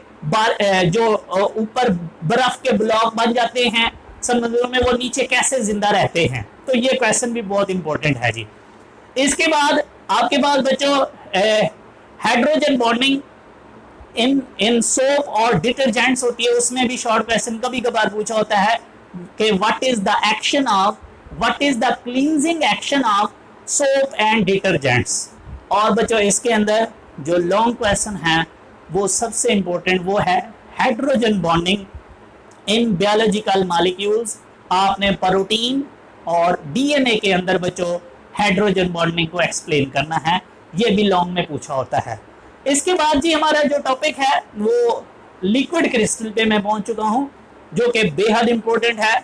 [SPEAKER 1] जो ऊपर बर्फ के ब्लॉक बन जाते हैं समुद्रों में, वो नीचे कैसे जिंदा रहते हैं। तो ये क्वेश्चन भी बहुत इंपॉर्टेंट है जी। इसके बाद आपके पास बच्चों हाइड्रोजन बॉन्डिंग इन सोप और डिटर्जेंट्स होती है, उसमें भी शॉर्ट क्वेश्चन कभी कभार पूछा होता है कि what is the cleansing action of soap and detergents. और बच्चों इसके अंदर जो लॉन्ग क्वेश्चन है वो सबसे इंपॉर्टेंट वो है hydrogen bonding in biological molecules. आपने प्रोटीन और डीएनए के अंदर बच्चों हाइड्रोजन बॉन्डिंग को एक्सप्लेन करना है, ये भी लॉन्ग में पूछा होता है। इसके बाद जी हमारा जो टॉपिक है वो लिक्विड क्रिस्टल पे मैं पहुंच चुका हूं, जो कि बेहद इंपॉर्टेंट है,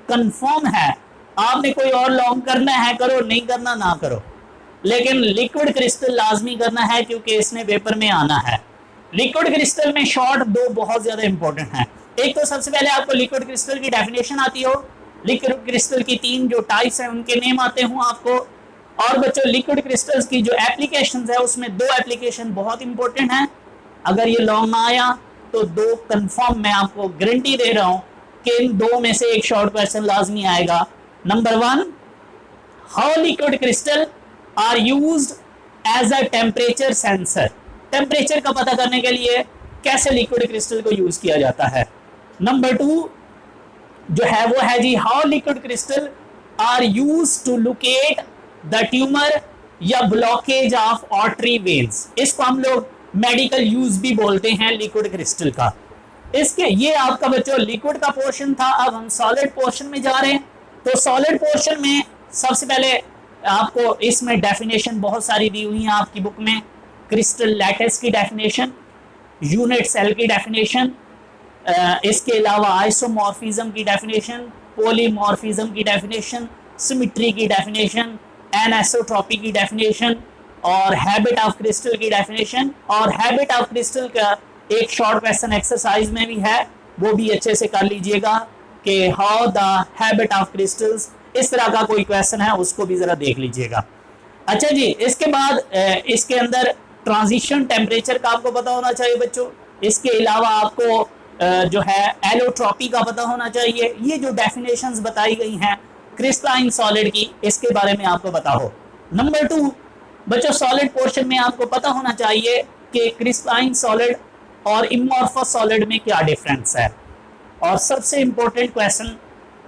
[SPEAKER 1] कंफर्म है। आपने कोई और लॉन्ग करना है करो, नहीं करना ना करो, लेकिन लिक्विड क्रिस्टल लाजमी करना है क्योंकि इसमें पेपर में आना है। लिक्विड क्रिस्टल में शॉर्ट 2 बहुत ज्यादा इंपॉर्टेंट हैं। एक तो सबसे पहले आपको लिक्विड क्रिस्टल की डेफिनेशन आती हो, लिक्विड क्रिस्टल की 3 जो टाइप्स हैं उनके नेम आते हों आपको। और बच्चों लिक्विड क्रिस्टल्स की जो एप्लीकेशंस है उसमें 2 एप्लीकेशन बहुत इंपॉर्टेंट हैं। अगर ये लॉन्ग ना आया तो 2 कंफर्म मैं आपको गारंटी दे रहा हूं कि इन 2 में से एक शॉर्ट क्वेश्चन लाजमी आएगा। Number 1, how liquid crystal are used as a temperature sensor. Temperature का पता करने के लिए कैसे लिक्विड क्रिस्टल को यूज किया जाता है। नंबर 2 जो है वो है जी how liquid crystal are use to locate the tumour या ब्लॉकेज ऑफ आर्टरी वेन्स। इसको हम लोग मेडिकल यूज भी बोलते हैं लिक्विड क्रिस्टल का। इसके ये आपका बच्चों लिक्विड का पोर्शन था। अब हम सॉलिड पोर्शन में जा रहे हैं। तो सॉलिड पोर्शन में सबसे पहले आपको इसमें डेफिनेशन बहुत सारी दी हुई हैं आपकी बुक में। क्रिस्टल लैटिस की डेफिनेशन, यूनिट सेल की डेफिनेशन, इसके अलावा आइसोमॉर्फिज्म की डेफिनेशन, पॉलीमॉर्फिज्म की डेफिनेशन, सिमेट्री की डेफिनेशन, एनिसोट्रॉपी की डेफिनेशन और हैबिट ऑफ क्रिस्टल की डेफिनेशन। और हैबिट ऑफ क्रिस्टल का एक शॉर्ट क्वेश्चन एक्सरसाइज में भी है, वो भी अच्छे से कर लीजिएगा कि how the habit of crystals, इस तरह का कोई क्वेश्चन है उसको भी जरा देख लीजिएगा। अच्छा जी, इसके बाद इसके अंदर ट्रांजिशन टेम्परेचर का आपको पता होना चाहिए बच्चों। इसके अलावा आपको जो है एलोट्रॉपी का पता होना चाहिए। ये जो डेफिनेशंस बताई गई हैं क्रिस्टलाइन सॉलिड की, इसके बारे में आपको पता हो। नंबर 2 बच्चों सॉलिड पोर्शन में आपको पता होना चाहिए कि क्रिस्टलाइन सॉलिड और इमॉर्फस सॉलिड में क्या डिफरेंस है। और सबसे important question,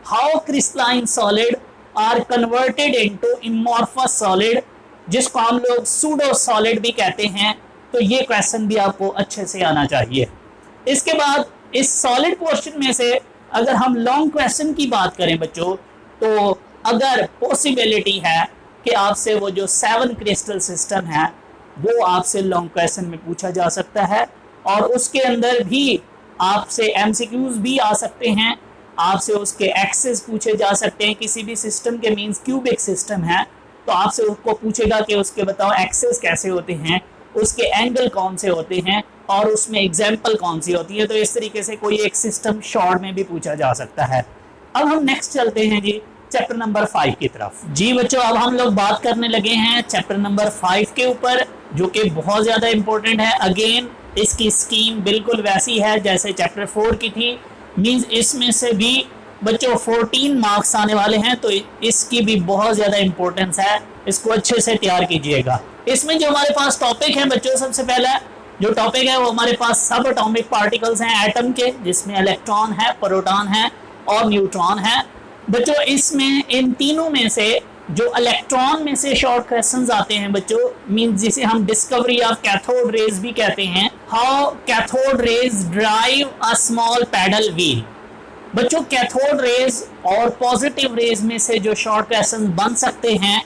[SPEAKER 1] how crystalline solid are converted into amorphous solid, जिसको हम लोग सूडो सॉलिड भी कहते हैं। तो ये क्वेश्चन भी आपको अच्छे से आना चाहिए। इसके बाद इस सॉलिड पोर्शन में से अगर हम लॉन्ग क्वेश्चन की बात करें बच्चों, तो अगर पॉसिबिलिटी है कि आपसे वो जो 7 क्रिस्टल सिस्टम है वो आपसे लॉन्ग क्वेश्चन में पूछा जा सकता है। और उसके अंदर भी आपसे एमसीक्यूज भी आ सकते हैं, आपसे उसके एक्सेस पूछे जा सकते हैं। किसी भी सिस्टम के मींस क्यूबिक सिस्टम है तो आपसे उसको पूछेगा कि उसके बताओ एक्सेस कैसे होते हैं, उसके एंगल कौन से होते हैं और उसमें एग्जाम्पल कौन सी होती है। तो इस तरीके से कोई एक सिस्टम शॉर्ट में भी पूछा जा सकता है। अब हम नेक्स्ट चलते हैं जी चैप्टर नंबर 5 की तरफ। जी बच्चों, अब हम लोग बात करने लगे हैं चैप्टर नंबर 5 के ऊपर, जो कि बहुत ज़्यादा इंपॉर्टेंट है। अगेन इसकी स्कीम बिल्कुल वैसी है जैसे चैप्टर 4 की थी, मींस इसमें से भी बच्चों 14 मार्क्स आने वाले हैं। तो इसकी भी बहुत ज़्यादा इंपॉर्टेंस है, इसको अच्छे से तैयार कीजिएगा। इसमें जो हमारे पास टॉपिक है बच्चों, सबसे पहला जो टॉपिक है वो हमारे पास सब एटॉमिक पार्टिकल्स हैं एटम के, जिसमें इलेक्ट्रॉन है, प्रोटॉन है और न्यूट्रॉन है। बच्चों इसमें इन तीनों में से जो इलेक्ट्रॉन में से शॉर्ट क्वेश्चंस आते हैं बच्चों, मींस जिसे हम डिस्कवरी ऑफ कैथोड रेज भी कहते हैं। How cathode rays drive a small paddle wheel. बच्चों कैथोड रेज और पॉजिटिव रेज में से जो शॉर्ट क्वेश्चन बन सकते हैं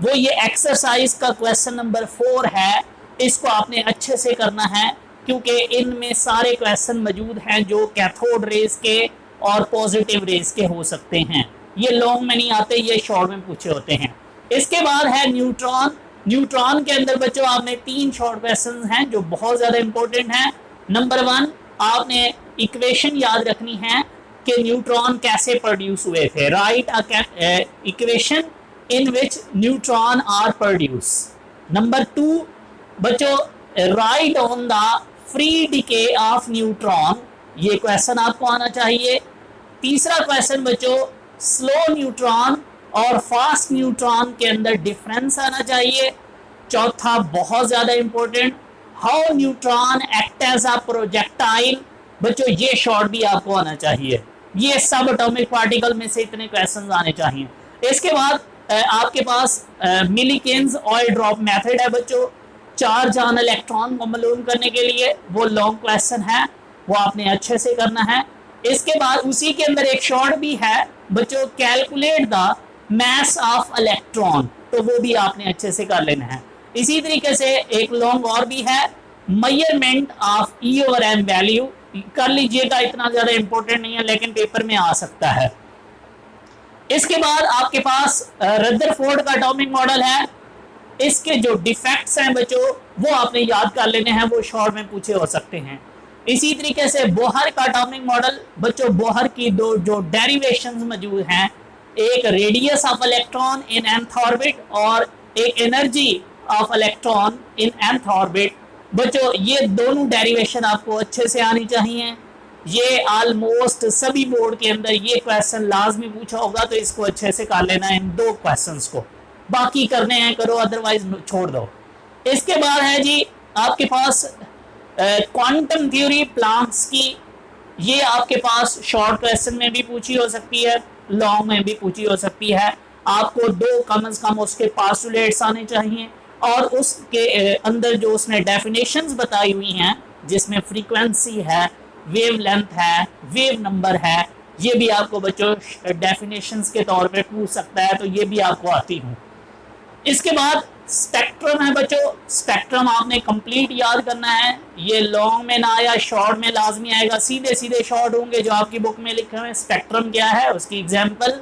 [SPEAKER 1] वो ये एक्सरसाइज का क्वेश्चन नंबर 4 है। इसको आपने अच्छे से करना है क्योंकि इनमें सारे क्वेश्चन मौजूद हैं जो कैथोड रेज के और पॉजिटिव रेज के हो सकते हैं। ये लॉन्ग में नहीं आते, ये शॉर्ट में पूछे होते हैं। इसके बाद है न्यूट्रॉन। न्यूट्रॉन के अंदर बच्चों आपने 3 शॉर्ट क्वेश्चन हैं जो बहुत ज्यादा इंपॉर्टेंट हैं। नंबर 1 आपने इक्वेशन याद रखनी है कि न्यूट्रॉन कैसे प्रोड्यूस हुए थे। Write equation in which neutron are produce. Number 2 बच्चों write on the free decay of neutron, ये क्वेश्चन आपको आना चाहिए। तीसरा क्वेश्चन बच्चों स्लो न्यूट्रॉन और फास्ट न्यूट्रॉन के अंदर डिफरेंस आना चाहिए। चौथा बहुत ज्यादा important, how neutron act as a projectile. बच्चों ये शॉर्ट भी आपको आना चाहिए। ये सब एटॉमिक पार्टिकल में से इतने क्वेश्चंस आने चाहिए। इसके बाद आपके पास मिलीकेन्स ऑयल ड्रॉप मेथड है बच्चों। 4 जान इलेक्ट्रॉन को मालूम करने के लिए वो लॉन्ग क्वेश्चन है, वो आपने अच्छे से करना है। इसके बाद उसी के अंदर एक शॉर्ट भी है बच्चों, calculate the mass of electron, तो वो भी आपने अच्छे से कर लेना है। इसी तरीके से एक लॉन्ग और भी है, measurement of E over M value, कर लीजिएगा, इतना ज्यादा इंपॉर्टेंट नहीं है लेकिन पेपर में आ सकता है। इसके बाद आपके पास रदरफोर्ड का एटॉमिक मॉडल है। इसके जो डिफेक्ट्स हैं बच्चों वो आपने याद कर लेने हैं, वो शॉर्ट में पूछे हो सकते हैं। इसी तरीके से बोहर का एटॉमिक मॉडल बच्चों, बोहर की 2 जो डेरिवेशंस मौजूद हैं, एक radius of electron in nth orbit और एक energy of electron in nth orbit. बच्चों ये दोनों डेरिवेशन आपको अच्छे से आनी चाहिए। ये ऑलमोस्ट सभी बोर्ड के अंदर ये क्वेश्चन लाजमी पूछा होगा, तो इसको अच्छे से कर लेना है इन 2 क्वेश्चंस को। बाकी करने हैं करो, अदरवाइज छोड़ दो। इसके बाद है जी आपके पास क्वांटम थ्योरी प्लांक्स की, ये आपके पास शॉर्ट क्वेश्चन में भी पूछी हो सकती है, लॉन्ग में भी पूछी हो सकती है। आपको 2 कम से कम उसके पास्टुलेट्स आने चाहिए और उसके अंदर जो उसने डेफिनेशंस बताई हुई हैं, जिसमें फ्रीक्वेंसी है, वेव लेंथ है, वेव नंबर है, ये भी आपको बच्चों डेफिनेशंस के तौर पे पूछ सकता है, तो ये भी आपको आती हूँ। इसके बाद स्पेक्ट्रम है बच्चों, स्पेक्ट्रम आपने कंप्लीट याद करना है। ये लॉन्ग में ना आया, शॉर्ट में लाजमी आएगा। सीधे सीधे शॉर्ट होंगे जो आपकी बुक में लिखे हुए हैं। स्पेक्ट्रम क्या है, उसकी एग्जांपल,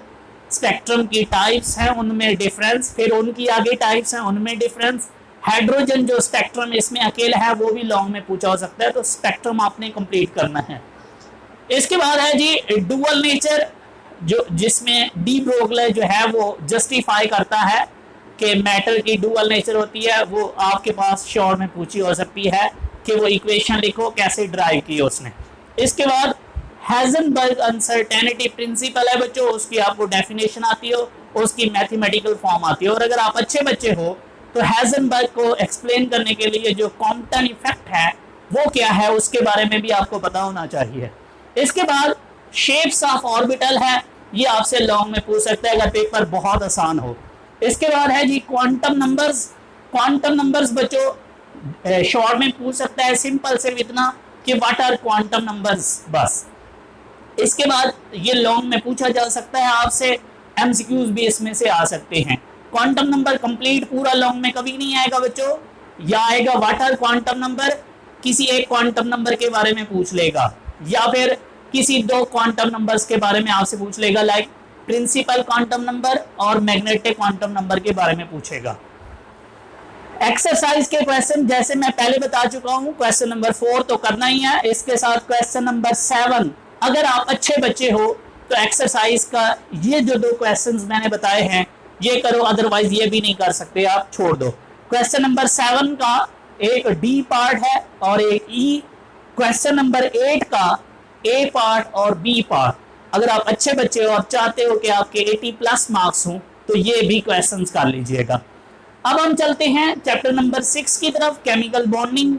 [SPEAKER 1] स्पेक्ट्रम की टाइप्स हैं, उनमें डिफरेंस, फिर उनकी आगे टाइप्स हैं, उनमें डिफरेंस। हाइड्रोजन जो स्पेक्ट्रम इसमें अकेला है वो भी लॉन्ग में पूछा हो सकता है, तो स्पेक्ट्रम आपने कंप्लीट करना है। इसके बाद है जी डुअल नेचर, जो जिसमें डी ब्रोगले जो है वो जस्टिफाई करता है कि मैटर की डुअल नेचर होती है। वो आपके पास शॉर्ट में पूछी हो सकती है कि वो इक्वेशन लिखो कैसे ड्राइव की उसने। इसके बाद हाइजेनबर्ग अनसर्टेनिटी प्रिंसिपल है बच्चों, उसकी आपको डेफिनेशन आती हो, उसकी मैथमेटिकल फॉर्म आती है। और अगर आप अच्छे बच्चे हो तो हाइजेनबर्ग को एक्सप्लेन करने के लिए जो कॉम्पटन इफेक्ट है वो क्या है उसके बारे में भी आपको पता होना चाहिए। इसके बाद शेप्स ऑफ ऑर्बिटल है, ये आपसे लॉन्ग में पूछ सकता है अगर पेपर बहुत आसान हो। इसके बाद है जी क्वांटम नंबर्स। क्वांटम नंबर्स बच्चों शॉर्ट में पूछ सकता है, सिंपल सिर्फ इतना कि व्हाट आर क्वांटम नंबर्स, बस। इसके बाद ये लॉन्ग में पूछा जा सकता है आपसे, एमसीक्यूज भी इसमें से आ सकते हैं। क्वांटम नंबर कंप्लीट पूरा लॉन्ग में कभी नहीं आएगा बच्चों, या आएगा व्हाट आर क्वांटम नंबर, किसी एक क्वांटम नंबर के बारे में पूछ लेगा, या फिर किसी 2 क्वांटम नंबर्स के बारे में आपसे पूछ लेगा, लाइक प्रिंसिपल क्वांटम नंबर और मैग्नेटिक क्वांटम नंबर के बारे में पूछेगा। एक्सरसाइज के क्वेश्चन जैसे मैं पहले बता चुका हूं, क्वेश्चन नंबर 4 तो करना ही है। इसके साथ क्वेश्चन नंबर 7, अगर आप अच्छे बच्चे हो तो एक्सरसाइज का ये जो 2 क्वेश्चंस मैंने बताए हैं ये करो, अदरवाइज ये भी नहीं कर सकते, आप छोड़ दो। क्वेश्चन नंबर 7 का एक डी पार्ट है और एक ई। क्वेश्चन नंबर 8 का ए पार्ट और बी पार्ट। अगर आप अच्छे बच्चे हो, आप चाहते हो कि आपके 80+ मार्क्स हों, तो ये भी क्वेश्चंस कर लीजिएगा। अब हम चलते हैं चैप्टर नंबर 6 की तरफ, केमिकल बॉन्डिंग।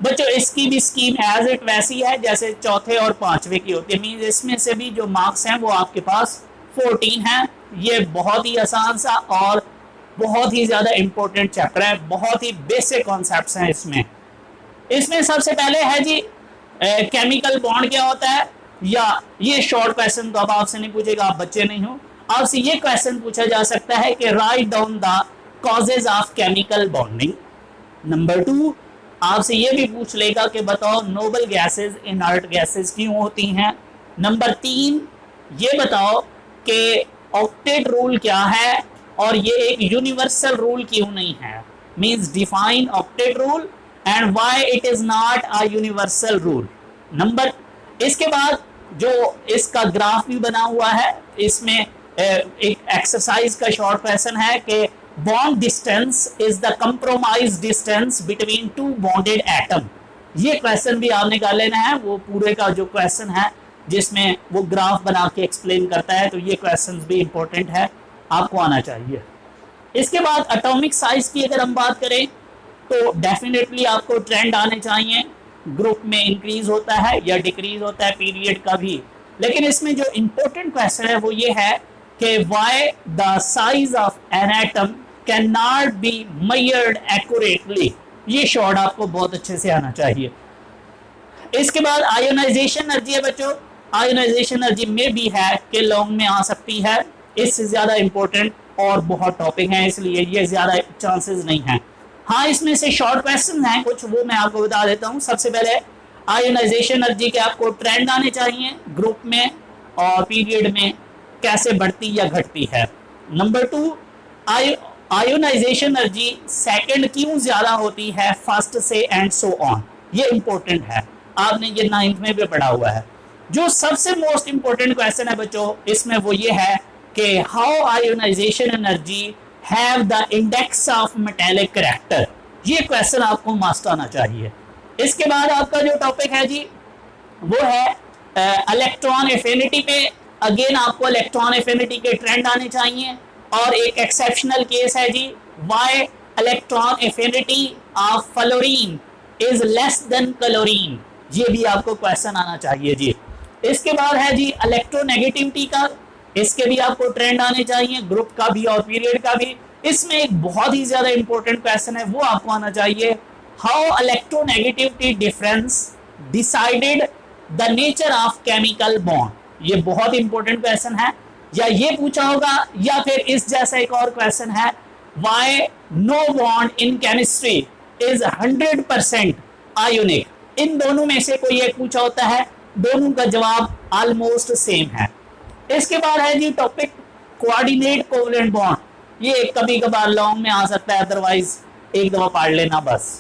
[SPEAKER 1] बच्चों इसकी भी स्कीम एज इट वैसी है जैसे चौथे और 5वें की होती है, मींस इसमें से भी जो मार्क्स हैं वो आपके पास 14 हैं। ये बहुत ही आसान सा और बहुत ही ज़्यादा इम्पोर्टेंट चैप्टर है, बहुत ही बेसिक कॉन्सेप्ट्स हैं इसमें। इसमें सबसे पहले है जी केमिकल बॉन्ड क्या होता है, या ये शॉर्ट क्वेश्चन तो अब आपसे नहीं पूछेगा, आप बच्चे नहीं हो, आपसे ये क्वेश्चन पूछा जा सकता है कि right down the causes of chemical bonding. Number 2 आपसे ये भी पूछ लेगा कि बताओ नोबल गैसेज इनर्ट गैसेज क्यों होती हैं। नंबर 3 ये बताओ कि ऑक्टेट रूल क्या है और ये एक यूनिवर्सल रूल क्यों नहीं है, means define octet rule and why it is not a universal rule. Number इसके बाद जो इसका ग्राफ भी बना हुआ है, इसमें एक एक्सरसाइज का शॉर्ट क्वेश्चन है कि bond distance is the compromise distance between two bonded atom. ये क्वेश्चन भी आप निकाल लेना है, वो पूरे का जो क्वेश्चन है जिसमें वो ग्राफ बना के एक्सप्लेन करता है, तो ये क्वेश्चन भी इंपॉर्टेंट है, आपको आना चाहिए। इसके बाद एटॉमिक साइज की अगर हम बात करें तो डेफिनेटली आपको ट्रेंड आने चाहिए, ग्रुप में इंक्रीज होता है या डिक्रीज होता है पीरियड का भी। लेकिन इसमें जो इंपॉर्टेंट क्वेश्चन है वो ये है कि why the size of an atom can not be measured accurately. ये शॉर्ट आपको बहुत अच्छे से आना चाहिए। इसके बाद आयोनाइजेशन एनर्जी है बच्चों, आयोनाइजेशन एनर्जी में भी है कि लॉन्ग में आ सकती है, इससे ज़्यादा इंपॉर्टेंट और बहुत टॉपिक हैं, इसलिए ये ज़्यादा चांसेस नहीं हैं। हाँ, इसमें से शॉर्ट क्वेश्चन हैं कुछ, वो मैं आपको बता देता हूँ। सबसे पहले आयोनाइजेशन एनर्जी के आपको ट्रेंड आने चाहिए, ग्रुप में और पीरियड में कैसे बढ़ती या घटती है। नंबर 2 आयोनाइजेशन एनर्जी सेकंड क्यों ज़्यादा होती है फर्स्ट से एंड सो ऑन, ये इंपॉर्टेंट है, आपने ये 9th में भी पढ़ा हुआ है। जो सबसे मोस्ट इंपॉर्टेंट क्वेश्चन है बच्चों इसमें वो ये है कि how ionisation energy have the index of metallic character. ये क्वेश्चन आपको मास्टर आना चाहिए। इसके बाद आपका जो टॉपिक है जी वो है इलेक्ट्रॉन एफिनिटी पे। अगेन आपको इलेक्ट्रॉन एफिनिटी के ट्रेंड आने चाहिए, और एक एक्सेप्शनल केस है जी why electron affinity of fluorine is less than chlorine, ये भी आपको क्वेश्चन आना चाहिए जी। इसके बाद है जी इलेक्ट्रोनेगेटिविटी का, इसके भी आपको ट्रेंड आने चाहिए, ग्रुप का भी और पीरियड का भी। इसमें एक बहुत ही ज्यादा इंपॉर्टेंट क्वेश्चन है वो आपको आना चाहिए, how electronegativity difference decided the nature of chemical bond. ये बहुत इंपॉर्टेंट क्वेश्चन है, या ये पूछा होगा या फिर इस जैसा एक और क्वेश्चन है why no bond in chemistry is 100% ionic. इन दोनों में से कोई एक पूछा होता है, दोनों का जवाब ऑलमोस्ट सेम है। इसके बाद है जी टॉपिक कोऑर्डिनेट कोवेलेंट बॉन्ड। ये कभी कभार लॉन्ग में आ सकता है, अदरवाइज एक दफा पढ़ लेना बस।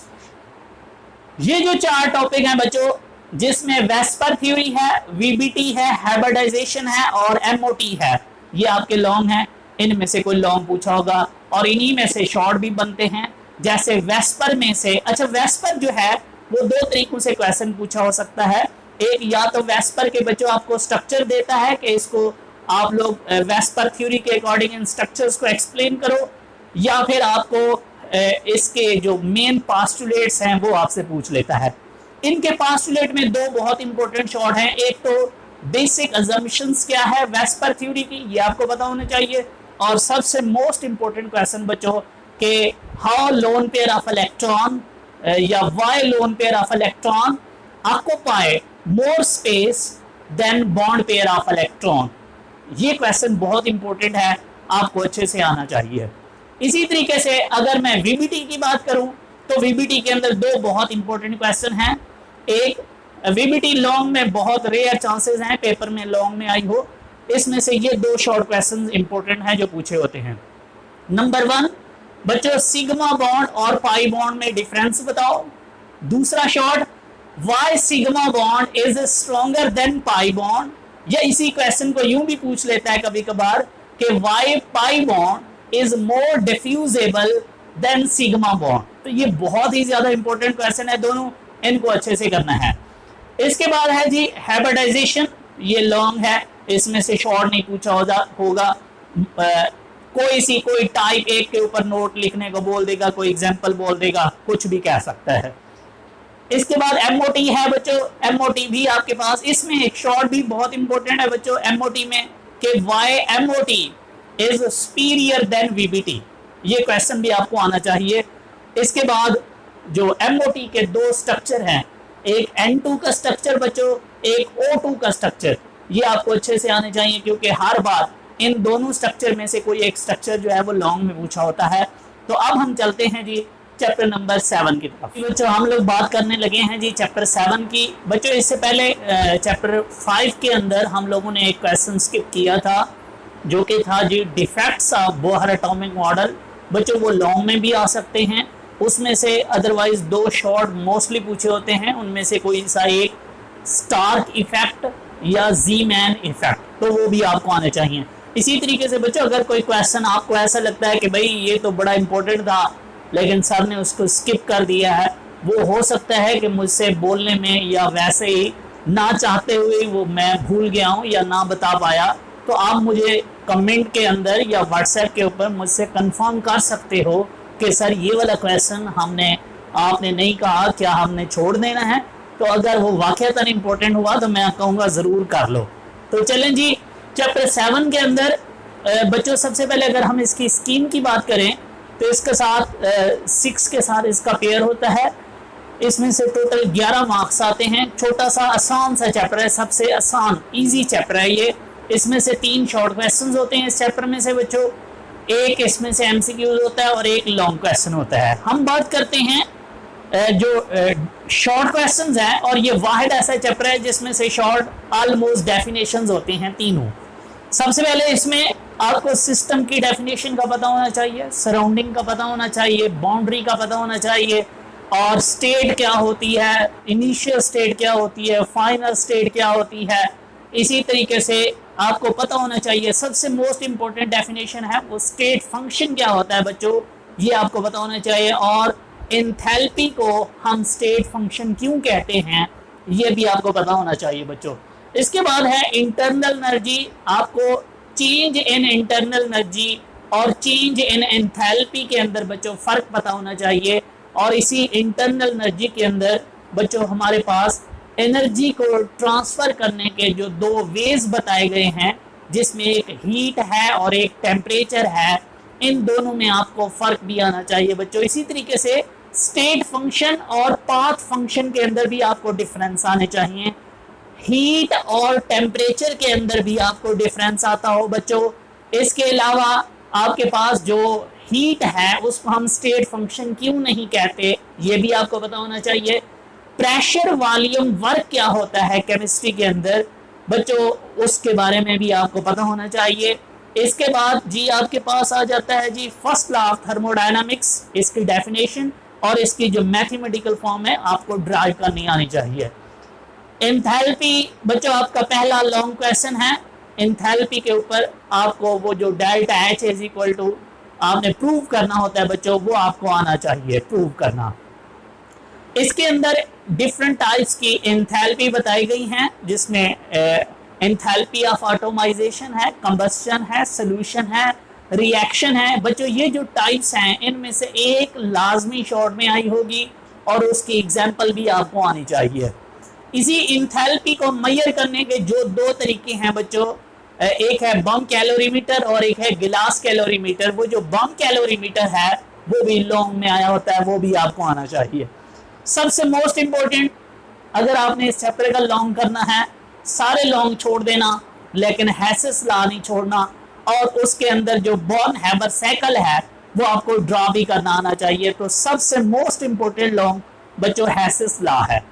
[SPEAKER 1] ये जो 4 टॉपिक हैं बच्चों, जिसमें वेस्पर थ्योरी है, वीबीटी है, हाइब्रिडाइजेशन है और एमओटी है, ये आपके लॉन्ग हैं। इनमें से कोई लॉन्ग पूछा होगा और इन्हीं में से शॉर्ट भी बनते हैं। जैसे वेस्पर में से, अच्छा वेस्पर जो है वो 2 तरीकों से क्वेश्चन पूछा हो सकता है। एक, या तो वेस्पर के बच्चों आपको स्ट्रक्चर देता है कि इसको आप लोग वेस्पर थ्योरी के अकॉर्डिंग इन स्ट्रक्चर्स को एक्सप्लेन करो, या फिर आपको इसके जो मेन पास्टुलेट्स हैं वो आपसे पूछ लेता है। इनके पास्टुलेट में 2 बहुत इंपॉर्टेंट शॉर्ट हैं। एक तो बेसिक अजम्पशंस क्या है वेस्पर थ्योरी की, ये आपको पता होना चाहिए, और सबसे मोस्ट इंपॉर्टेंट क्वेश्चन बच्चों कि how lone pair of electron या why lone pair of electron occupy more space than bond pair of electron. ये क्वेश्चन बहुत इंपॉर्टेंट है, आपको अच्छे से आना चाहिए। इसी तरीके से अगर मैं वीबीटी की बात करूं तो वीबीटी के अंदर 2 बहुत इंपॉर्टेंट क्वेश्चन हैं। एक, वीबीटी लॉन्ग में बहुत रेयर चांसेस हैं पेपर में लॉन्ग में आई हो, इसमें से ये 2 शॉर्ट क्वेश्चन इंपॉर्टेंट हैं जो पूछे होते हैं। नंबर 1 बच्चों, सिग्मा बॉन्ड और पाई बॉन्ड में डिफरेंस बताओ। दूसरा short, why sigma bond is stronger than pi bond, या इसी क्वेश्चन को यूं भी पूछ लेता है कभी कभार कि why pi bond is more diffusible than sigma bond. तो ये बहुत ही ज्यादा इंपॉर्टेंट क्वेश्चन है, दोनों इनको अच्छे से करना है। इसके बाद है जी हाइब्रिडाइजेशन, ये लॉन्ग है, इसमें से शॉर्ट नहीं पूछा होगा। कोई टाइप 1 के ऊपर नोट लिखने को बोल देगा, कोई एग्जांपल बोल देगा, कुछ भी कह सकता है। इसके बाद एमओटी है बच्चों, एमओटी भी आपके पास, इसमें एक शॉर्ट भी बहुत इंपॉर्टेंट है बच्चों एमओटी में कि why MOT is superior than VBT, ये क्वेश्चन भी आपको आना चाहिए। इसके बाद जो एमओटी के दो स्ट्रक्चर हैं, एक N2 का स्ट्रक्चर बच्चों, एक O2 का स्ट्रक्चर, ये आपको अच्छे से आने चाहिए क्योंकि हर बार इन दोनों स्ट्रक्चर में से कोई एक स्ट्रक्चर जो है वो लॉन्ग में पूछा होता है। तो अब हम चलते हैं जी चैप्टर नंबर 7 की तरफ। बच्चों हम लोग बात करने लगे हैं जी चैप्टर 7 की। बच्चों इससे पहले चैप्टर 5 के अंदर हम लोगों ने एक क्वेश्चन स्किप किया था जो कि था जी defects of Bohr atomic model. बच्चों वो लॉन्ग में भी आ सकते हैं, उसमें से अदरवाइज दो शॉर्ट मोस्टली पूछे होते हैं, उनमें से कोई सा एक स्टार्क इफेक्ट या जी मैन इफेक्ट, तो वो भी आपको आने चाहिए। इसी तरीके से बच्चों अगर कोई क्वेश्चन आपको ऐसा लगता है कि भाई ये तो बड़ा इंपॉर्टेंट था लेकिन सर ने उसको स्किप कर दिया है, वो हो सकता है कि मुझसे बोलने में या वैसे ही ना चाहते हुए वो मैं भूल गया हूँ या ना बता पाया, तो आप मुझे कमेंट के अंदर या व्हाट्सएप के ऊपर मुझसे कंफर्म कर सकते हो कि सर ये वाला क्वेश्चन आपने नहीं कहा, क्या हमने छोड़ देना है। तो अगर वो वाकईतन इम्पोर्टेंट हुआ तो मैं कहूँगा ज़रूर कर लो। तो चलें जी चैप्टर 7 के अंदर बच्चों सबसे पहले अगर हम इसकी स्कीम की बात करें तो इसके साथ 6 के साथ इसका पेयर होता है। इसमें से टोटल 11 मार्क्स आते हैं। छोटा सा आसान सा चैप्टर है, सबसे आसान इजी चैप्टर है ये। इसमें से 3 शॉर्ट क्वेश्चंस होते हैं इस चैप्टर में से बच्चों, एक इसमें से एमसीक्यूज होता है और एक लॉन्ग क्वेश्चन होता है। हम बात करते हैं जो शॉर्ट क्वेश्चंस हैं, और ये वाहिद ऐसा चैप्टर है जिसमें से शॉर्ट ऑलमोस्ट डेफिनेशंस होती हैं तीनों। सबसे पहले इसमें आपको सिस्टम की डेफिनेशन का पता होना चाहिए, सराउंडिंग का पता होना चाहिए, बाउंड्री का पता होना चाहिए, और स्टेट क्या होती है, इनिशियल स्टेट क्या होती है, फाइनल स्टेट क्या होती है। इसी तरीके से आपको पता होना चाहिए सबसे मोस्ट इंपॉर्टेंट डेफिनेशन है वो स्टेट फंक्शन क्या होता है बच्चों, ये आपको पता होना चाहिए। और एंथैल्पी को हम स्टेट फंक्शन क्यों कहते हैं ये भी आपको पता होना चाहिए बच्चों। इसके बाद है इंटरनल एनर्जी, आपको चेंज इन इंटरनल एनर्जी और चेंज इन एंथैल्पी के अंदर बच्चों फ़र्क पता होना चाहिए। और इसी इंटरनल एनर्जी के अंदर बच्चों हमारे पास एनर्जी को ट्रांसफ़र करने के जो 2 वेज बताए गए हैं, जिसमें एक हीट है और एक टेम्परेचर है, इन दोनों में आपको फ़र्क भी आना चाहिए बच्चों। इसी तरीके से स्टेट फंक्शन और पाथ फंक्शन के अंदर भी आपको डिफरेंस आने चाहिए। हीट और टेम्परेचर के अंदर भी आपको डिफरेंस आता हो बच्चों। इसके अलावा आपके पास जो हीट है उसको हम स्टेट फंक्शन क्यों नहीं कहते ये भी आपको पता होना चाहिए। प्रेशर वॉल्यूम वर्क क्या होता है केमिस्ट्री के अंदर बच्चों, उसके बारे में भी आपको पता होना चाहिए। इसके बाद जी आपके पास आ जाता है जी फर्स्ट लॉ ऑफ थर्मोडायनामिक्स, इसकी डेफिनेशन और इसकी जो मैथमेटिकल फॉर्म है आपको ड्राइव करनी आनी चाहिए। एंथैल्पी बच्चों आपका पहला लॉन्ग क्वेश्चन है। एंथैल्पी के ऊपर आपको वो जो delta H is equal to आपने प्रूव करना होता है बच्चों, वो आपको आना चाहिए प्रूव करना। इसके अंदर डिफरेंट टाइप्स की एंथैल्पी बताई गई हैं, जिसमें एंथैल्पी ऑफ एटॉमाइजेशन है, कंबस्शन है, सॉल्यूशन है, रिएक्शन है। बच्चों ये जो टाइप्स हैं इनमें से एक लाजमी शॉर्ट में आई होगी और उसकी एग्जांपल भी आपको आनी चाहिए। इसी एंथैल्पी को मेजर करने के जो 2 तरीके हैं बच्चों, एक है बम कैलोरीमीटर और एक है गिलास कैलोरीमीटर। वो जो बम कैलोरीमीटर है वो भी लॉन्ग में आया होता है, वो भी आपको आना चाहिए। सबसे मोस्ट इम्पोर्टेंट, अगर आपने इस चैप्टर का लॉन्ग करना है सारे लॉन्ग छोड़ देना, लेकिन हेसिस लॉ नहीं छोड़ना, और उसके अंदर जो बॉर्न हैबर साइकिल है वो आपको ड्रा भी करना आना चाहिए। तो सबसे मोस्ट इम्पोर्टेंट लॉन्ग बच्चों हेसिस लॉ है।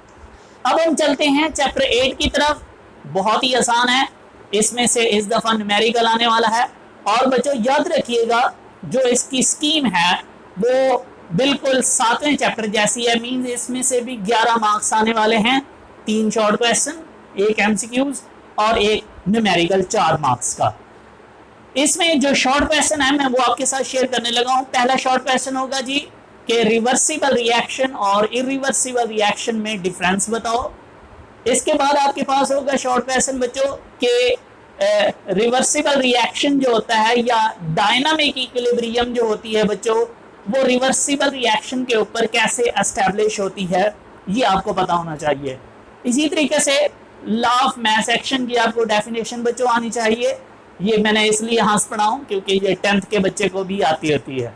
[SPEAKER 1] अब हम चलते हैं चैप्टर 8 की तरफ। बहुत ही आसान है, इसमें से इस दफ़ा न्यूमेरिकल आने वाला है। और बच्चों याद रखिएगा जो इसकी स्कीम है वो बिल्कुल 7वें चैप्टर जैसी है, मीन्स इसमें से भी 11 मार्क्स आने वाले हैं। 3 शॉर्ट क्वेश्चन, एक एमसीक्यूज और एक न्यूमेरिकल 4 मार्क्स का। इसमें जो शॉर्ट क्वेश्चन है मैं वो आपके साथ शेयर करने लगा हूँ। पहला शॉर्ट क्वेश्चन होगा जी कि रिवर्सिबल रिएक्शन और इरिवर्सिबल रिएक्शन में डिफरेंस बताओ। इसके बाद आपके पास होगा शॉर्ट क्वेश्चन बच्चों कि रिवर्सिबल रिएक्शन जो होता है या डायनामिक इक्विलिब्रियम जो होती है बच्चों, वो रिवर्सिबल रिएक्शन के ऊपर कैसे एस्टैब्लिश होती है ये आपको पता होना चाहिए। इसी तरीके से लॉ ऑफ मास एक्शन की आपको डेफिनेशन बच्चों आनी चाहिए। ये मैंने इसलिए हंस पढ़ा हूं क्योंकि ये 10th के बच्चे को भी आती होती है।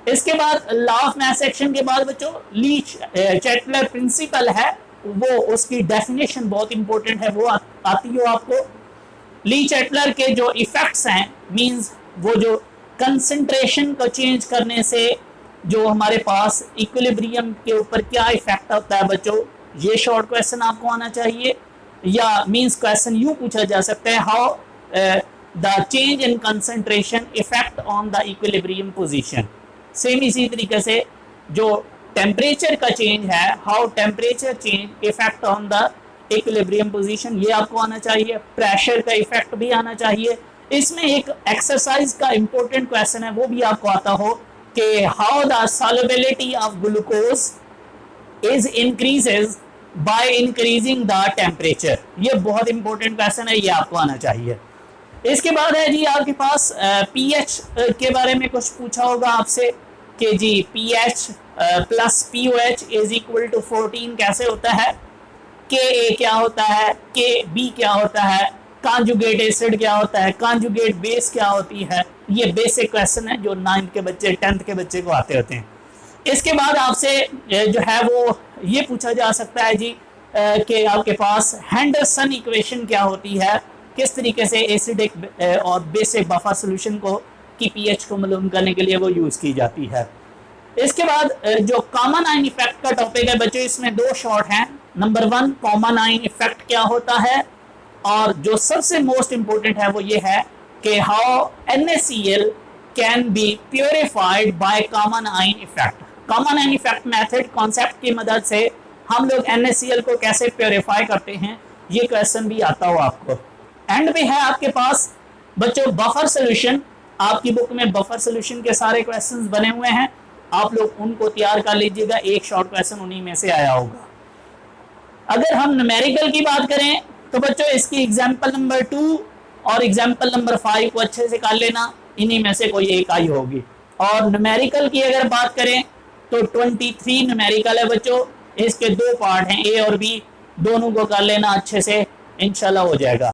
[SPEAKER 1] इसके बाद लॉ ऑफ मैथ सेक्शन के बाद बच्चों ली चैटलर प्रिंसिपल है, वो उसकी डेफिनेशन बहुत इंपॉर्टेंट है, वो आती हो आपको। ली चैटलर के जो इफेक्ट्स हैं, मींस वो जो कंसंट्रेशन को चेंज करने से जो हमारे पास इक्विलिब्रियम के ऊपर क्या इफेक्ट होता है बच्चों, ये शॉर्ट क्वेश्चन आपको आना चाहिए। या मींस क्वेश्चन यूं पूछा जा सकता है, how the change in concentration effect on the equilibrium position. Same इसी तरीके से जो टेम्परेचर का चेंज है, how temperature change effect on the equilibrium position, ये आपको आना चाहिए। प्रेशर का इफेक्ट भी आना चाहिए। इसमें एक एक्सरसाइज का इंपॉर्टेंट क्वेश्चन है, वो भी आपको आता हो कि how the solubility of glucose is increases by increasing the temperature. ये बहुत इंपॉर्टेंट क्वेश्चन है, ये आपको आना चाहिए। इसके बाद है जी आपके पास पीएच के बारे में कुछ पूछा होगा आपसे कि जी pH plus pOH is equal to 14 कैसे होता है, के ए क्या होता है, के बी क्या होता है, कॉन्जुगेट एसिड क्या होता है, कॉन्जुगेट बेस क्या होती है। ये बेसिक क्वेश्चन है जो 9th के बच्चे 10th के बच्चे को आते होते हैं। इसके बाद आपसे जो है वो ये पूछा जा सकता है जी कि आपके पास हेंडरसन इक्वेशन क्या होती है, किस तरीके से एसिडिक और बेसिक बफर सॉल्यूशन को की पीएच को मालूम करने के लिए वो यूज की जाती है। इसके बाद जो कॉमन आयन इफेक्ट का टॉपिक है बच्चों, इसमें 2 शॉर्ट हैं। नंबर 1 कॉमन आयन इफेक्ट क्या होता है, और जो सबसे मोस्ट इंपॉर्टेंट है वो ये है कि how NaCl can be purified by common ion effect. Common ion effect method concept की मदद से हम लोग NaCl को कैसे प्योरीफाई करते हैं, ये क्वेश्चन भी आता हो आपको। एंड पे है आपके पास बच्चों बफर सॉल्यूशन। आपकी बुक में बफर सॉल्यूशन के सारे क्वेश्चंस बने हुए हैं, आप लोग उनको तैयार कर लीजिएगा, एक शॉर्ट क्वेश्चन उन्हीं में से आया होगा। अगर हम न्यूमेरिकल की बात करें तो बच्चों इसकी एग्जाम्पल नंबर 2 और एग्जाम्पल नंबर 5 को अच्छे से कर लेना, इन्हीं में से कोई एक आई होगी। और न्यूमेरिकल की अगर बात करें तो 23 न्यूमेरिकल है बच्चों, इसके 2 पार्ट हैं, ए और बी, दोनों को कर लेना अच्छे से, इंशाल्लाह हो जाएगा।